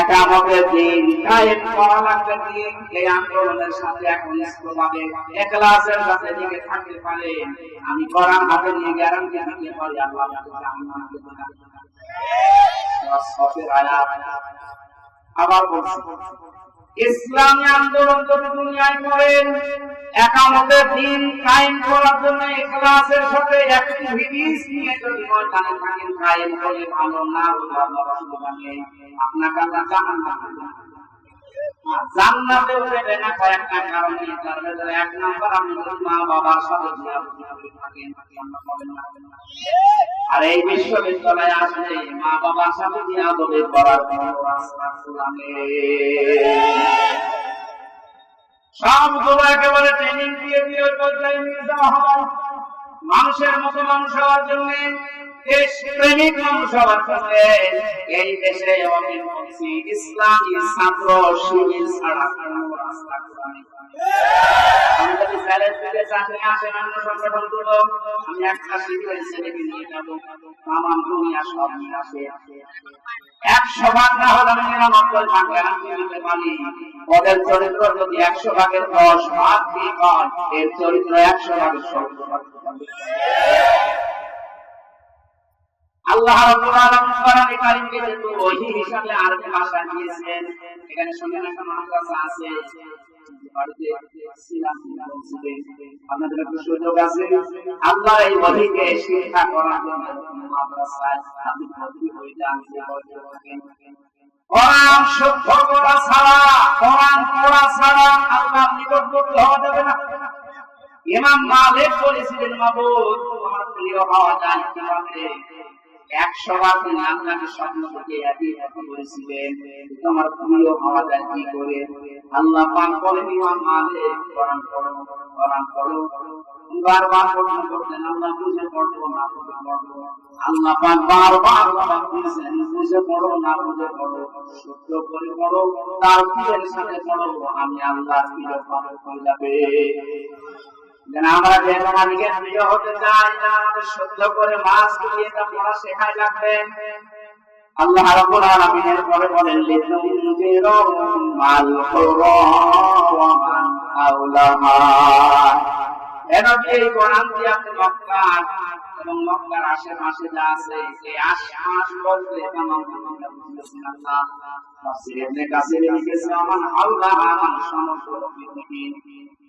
একামতের দিন কায়েম করা লাগবে। দিন এই আন্দোলনের সাথে একনিষ্ঠভাবে ইখলাসের সাথে দিকে থাকতে পারে, আমি কোরআন হাতে নিয়ে গ্যারান্টি দিতে পারি আল্লাহ আপনাকে জান্নাত দেবেন। আবার বলছি, ইসলামী আন্দোলন যদি দুনিয়ায় করেন, একামতের দিন কায়েম করার জন্য ইখলাসের সাথে অ্যাক্টিভিটিস নিয়ে যদি ময়দানে থাকেন, কায়েম করে ভালো না হলে আপনাকে আল্লাহ জান্নাতে উঠবে না। কয়েকটা কারণ নিয়ে তার ভেতরে এক নাম্বার, আপনি যদি মা বাবার সাথে থাকেন, আর এই বিশ্ববিদ্যালয়ে আসলে মা বাবার সাথে বিয়াদবি করার কোন রাস্তা খোলা নেই। সবগুলো একেবারে ট্রেনিং দিয়ে দিয়ে ওই পর্যায়ে নিয়ে যাওয়া হয়। মানুষের মতো মানুষ হওয়ার জন্য, দেশ প্রেমিক মানুষ হওয়ার জন্য এই দেশে ইসলামী ছাত্র শিবির ছাড়া কোনো রাস্তা খোলা নেই। আমি যদি স্যারের থেকে চাকরি আসে অন্য সংগঠনগুলো, আমি একটা শিবিরের ছেলেকে নিয়ে যাবো, আমার দুনিয়া সব নিয়ে আসে 100 ভাগ না হলে আমি 99 ভাগ গ্যারান্টি দিতে পারি। ওদের চরিত্র যদি 100 ভাগের 10 ভাগ ঠিক হয়, এর চরিত্র 100 ভাগের 70 ভাগ। আল্লাহ রাব্বুল আলামিন কোরআনে কারীমকে যেহেতু ওহী হিসাবে আরবি ভাষা দিয়েছেন, এখানে শুনেন একটা মাদ্রাসা আছে, আপনাদের একটু সুযোগ আছে, আল্লাহ এই ওহীকে শিক্ষা করার জন্য মাদ্রাসায় আপনি ভর্তি হয়ে যান। কোরআন শুদ্ধ করা ছাড়া, কোরআন পড়া ছাড়া আল্লাহর নিকটবর্তী হওয়া যাবে না। ইমাম মালিক বলেছিলেন, মাবুদ তোমার প্রিয় হওয়া যায় কিভাবে? 100 বার তিনি আল্লাহকে স্বপ্ন থেকে একই কথা বলেছিলেন, তোমার প্রিয় হওয়া যায় কি করে? আল্লাহ পাক বলেন, ইমাম মালিক কোরআন পড়ো, কোরআন পড়ো। বারবার পড়তে করতেন, আল্লাহ বুঝে পড়ো না বুঝে পড়ো। আল্লাহ পাক বারবার বলেছেন, বুঝে পড়ো না বুঝে পড়ো, সত্য করে পড়ো, তার পীরের সাথে পড়ো, আমি আল্লাহ প্রিয় হয়ে যাবে। আমরা যেন মালিকের প্রিয় হতে চাই না, আমাদের সহ্য করে মাস দিয়ে তা পড়া শেখাই লাগবে। আল্লাহ রাব্বুল আলামিনের পরে বলেন লিতুনজিরু মাল কুরা ওয়া মান হাওলাহা। এনবি এই কোরআন দিয়ে আপনি মক্কা এবং মক্কার আশেপাশে যা আছে এই আশপাশ বলতে তামাম দুনিয়া বুঝেছেন আল্লাহ। তাফসীরে ইবনে কাসির লিখেছেন মান হাওলাহা মান সমগ্র পৃথিবী।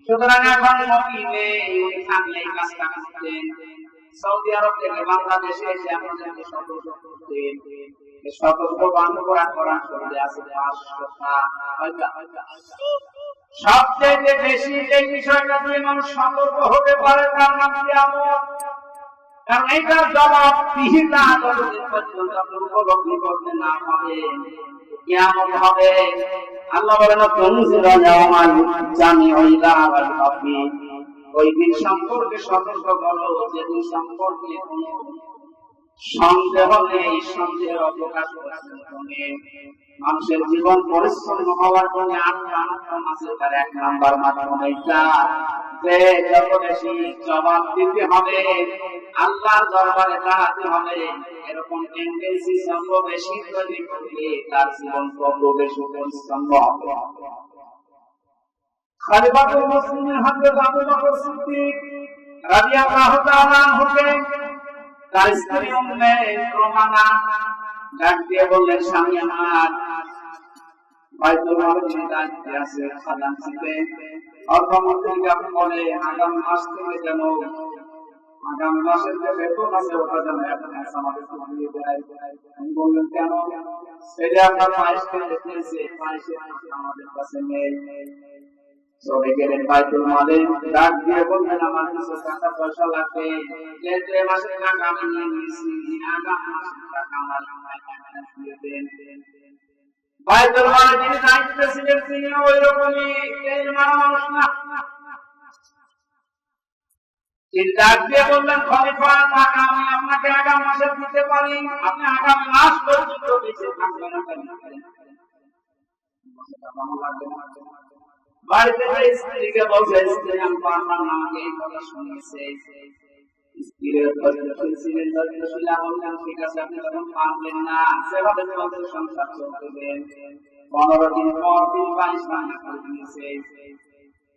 সুতরাং এখন মদিনে উনি থাকলে এই কাজটা করতেন। সৌদি আরব থেকে বাংলাদেশে এসে আপনাদেরকে সতর্ক করতেন। এই সতর্ক বান্ধব কোরআন শরীফে আছে 500টা। সবচেয়ে বেশি যে বিষয়টা দিয়ে মানুষ সতর্ক হতে পারে তার নাম কিয়ামত। কারণ এইটার জবাবদিহিতা যতদিন পর্যন্ত আপনি উপলব্ধি করতে না পারেন কিয়ামত হবে। আল্লাহ বলেন তুনজিরা ইয়াওমাল জামিউল ওয়াল কাফি। ওই দিন সম্পর্কে সতর্ক করো যেদিন সম্পর্কে কোনো সন্দেহ নেই, সন্দেহের অবকাশ করেছেন তুমি। মানুষের জীবন পরিশ্রম হওয়ার জন্য 8টা আছে, তার 1 নাম্বার মাধ্যম এইটা যে যত বেশি জবাব দিতে হবে, আল্লাহর দরবারে দাঁড়াতে হবে, এরকম টেন্ডেন্সি যত বেশি তৈরি করবে তার জীবন তত বেশি পরিশ্রম হবে। খলিফাতুল মুসলিমিন হযরত আবু বকর সিদ্দিক রাদিয়াল্লাহু তাআলা আনহুকে তার স্ত্রী উম্মে রোমানা ডাক দিয়ে বললেন, স্বামী আমার বাইতুল মালের দায়িত্বে আছে, খাজান ছিতে অর্থমন্ত্রীকে আপনি বলে আগামী মাস থেকে যেন আগামী মাসের যে বেতন আছে ওটা যেন অ্যাডভান্স আমাদের দিয়ে দেয়। আমি বললেন কেন? সেটা আপনার মাইসকে দেখেছে, মাইসের আমাদের কাছে নেই। চলে গেলেন বাইতুল মালে, ডাক দিয়ে বললেন আমার কিছু টাকা পয়সা লাগবে, যে মাসের টাকা আমি নিয়ে নিয়েছি, আগামী মাসের টাকা আমার দিয়ে দেন। বাইতুল মালে যিনি দায়িত্বে ছিলেন তিনি ওই রকমই তেল মারা মানুষ না। তিনি ডাক দিয়ে বললেন, খলিফা টাকা আমি আপনাকে আগামী মাসে দিতে পারি, আপনি আগামী মাস পর্যন্ত বেঁচে থাকবেন না কেন? বাড়িতে স্ত্রীকে বলছে, স্ত্রী আমি পারলাম না, আমাকে এই কথা শুনিয়েছে। স্ত্রীর ছিলেন বললেন ঠিক আছে, আপনি যখন পারলেন না সেভাবে চলতে সংসার চলতে দেন। 15 দিন পর 22 রান্না করে দিয়েছে।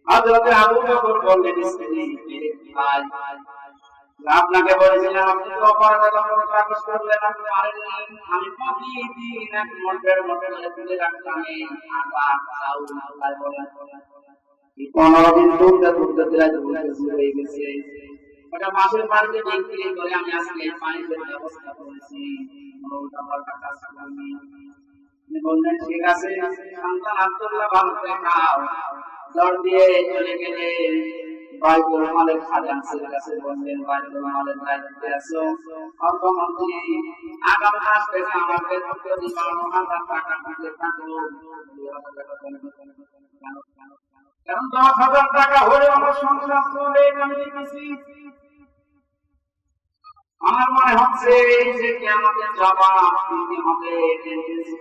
হযরত আবু বকর বললেন, স্ত্রী ভাই আপনাকে বলেছিলাম আপনি তো অপরাধ কাগজ করলেন, আপনি পারেননি। আমি প্রতিদিন এক মোটের তুলে রাখতাম আটা চাউল তাই বলেন 15 দিন তুলতে হয়ে গেছে। ওটা মাসের বাড়িতে বিক্রি করে আমি আজকে পানির ব্যবস্থা করেছি। বললেন ঠিক আছে, সন্তান আব্দুল্লাহ ভালো করে খাও। দর দিয়ে চলে গেলে বাইতুল মালের খাজান ছেলের কাছে বললেন, বাইতুল মালের দায়িত্বে আছো, অর্থমন্ত্রী আগামী মাস থেকে আমাকে প্রতি 12,000 টাকা দিতে থাকো। কারণ 10,000 টাকা হলে আমার সংসার চলে, আমি দিতেছি। আমার মনে হচ্ছে এই যে কিয়ামতের জবাব দিতে হবে,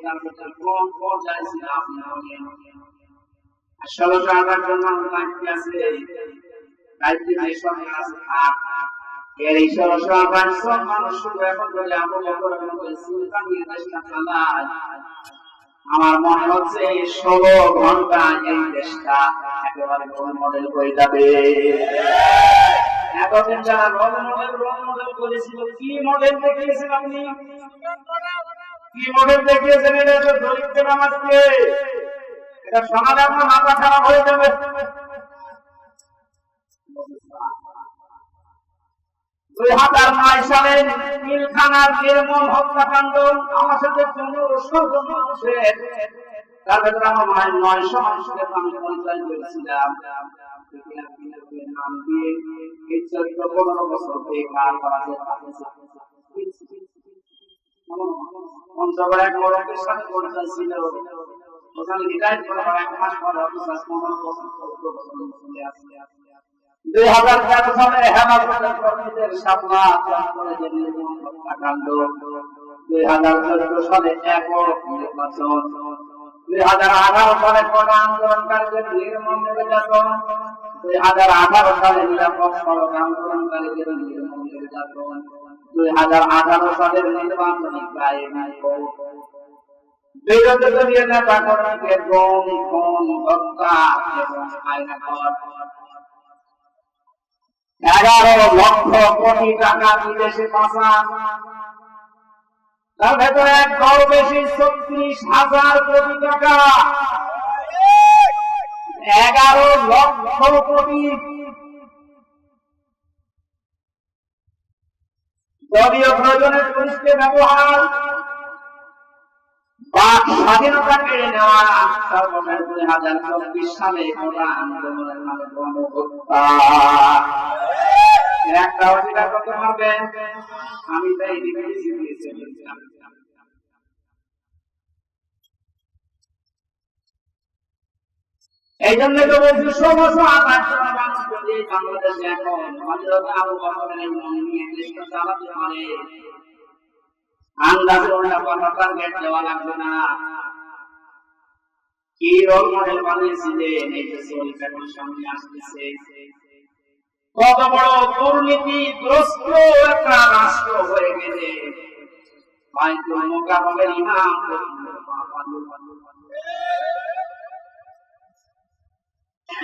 তার ভিতরে কোন পর্যায়ে ছিল আপনি বলেন। 16,000 জন্য দায়িত্ব আছে, দায়িত্বে যে সরকার আছে এর এই 16,000 সব মানুষ শুধু এখন যদি আবু বকর সুলতান নিয়ে দেশটা চালায়, আমার মনে হচ্ছে 16 ঘন্টা এই দেশটা একেবারে রোল মডেল হয়ে যাবে। এতদিন যারা রোল মডেল করেছিল, কি মডেল দেখিয়েছেন আপনি? কি মডেল দেখিয়েছেন? এটা তো দরিদ্র নামাজকে এটা শোনালে আপনার মাথা খারাপ হয়ে যাবে। 2009 সালে মিলখানার নির্মম হত্যাকাণ্ড আমার সাথে 1500 জন মানুষের, তার ভেতরে আমার মায়ের 900 মানুষকে আমি পরিচয় করেছিলাম। নাম দিয়ে এই চরিত্র 15 বছর বেকার করা যেতে পঞ্চগড় এক বড়দের সাথে পরিচয় ছিল। ওখানে রিটায়ার করার 1 মাস পর অফিসার 15 বছর 14 বছর চলে আসছে। 2013 সালে হেমায়তের কর্মীদের সামনা করে যে নির্মম হত্যাকাণ্ড, 2014 সালে একক নির্বাচন, 2018 সালে কোন আন্দোলনকারীদের নির্মম নির্যাতন, 2018 সালে নিরাপদ সড়ক আন্দোলনকারীদের নির্মম নির্যাতন, 2018 সালের নির্বাচনী ক্রাইম বিগত দলীয় নেতা কর্মীদের গুম, খুন, হত্যা এবং আইনাঘর 11 লক্ষ কোটি টাকা বিদেশে পাচার, তার ভেতরে এক গড় বেশি 36,000 কোটি টাকা, 11 লক্ষ কোটি দলীয় প্রয়োজনে পুলিশকে ব্যবহার, বাক স্বাধীনতা কেড়ে নেওয়া, সর্বশেষ 2024 সালে কোটা আন্দোলনের নামে গণহত্যা। একটা অধিকার করতে পারবেন, আমি তাই দিয়েছিলাম। এই জন্য তো বলছি 1628 জন মানুষ যদি বাংলাদেশে এখন হযরত আবু বকরের মন নিয়ে দেশটা চালাতে পারে, আন্দাজ ওটা কোনো টার্গেট দেওয়া লাগবে না। কি রোল মডেল বানিয়েছিলেন, এই যে সরকারের সামনে আসতেছে। কত বড় দুর্নীতিগ্রস্ত একটা রাষ্ট্র হয়ে গেছে, বাইতুল মুকাররমের ইমাম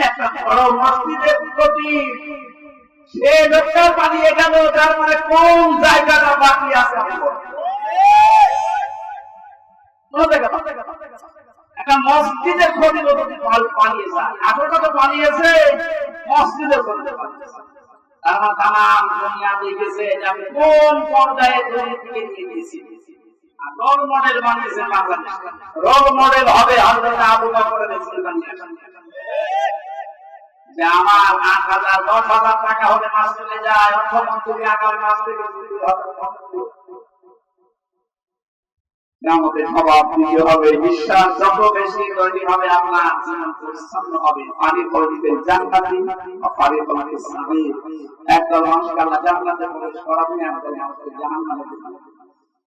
একটা বড় মসজিদের প্রতি সে লোকটা পালিয়ে গেল, তার মানে কোন জায়গাটা বাকি আছে? একটা মসজিদের ক্ষতি যদি পালিয়ে যায়, এতটা তো পালিয়েছে মসজিদের ক্ষতি পালিয়েছে, তারা তামাম দুনিয়া দেখেছে যে আমি কোন পর্যায়ে দুর্নীতিকে নিয়ে গেছি। আর রোল মডেল বানিয়েছে বাংলাদেশ, রোল মডেল হবে হযরত আবু বকরের যে আমার 8,000 10,000 টাকা হলে মাস চলে যায়, অর্থমন্ত্রী আগামী মাস থেকে আমাদের স্বভাব তৈরি হবে, বিশ্বাস যত বেশি তৈরি হবে আপনার জীবন পরিচ্ছন্ন হবে। পানি পড়িতে জান্নাতি বা পানি পড়িতে সামি, একদল মানুষকে আল্লাহ জান্নাতে প্রবেশ করাবেন, একদল মানুষকে জাহান্নামে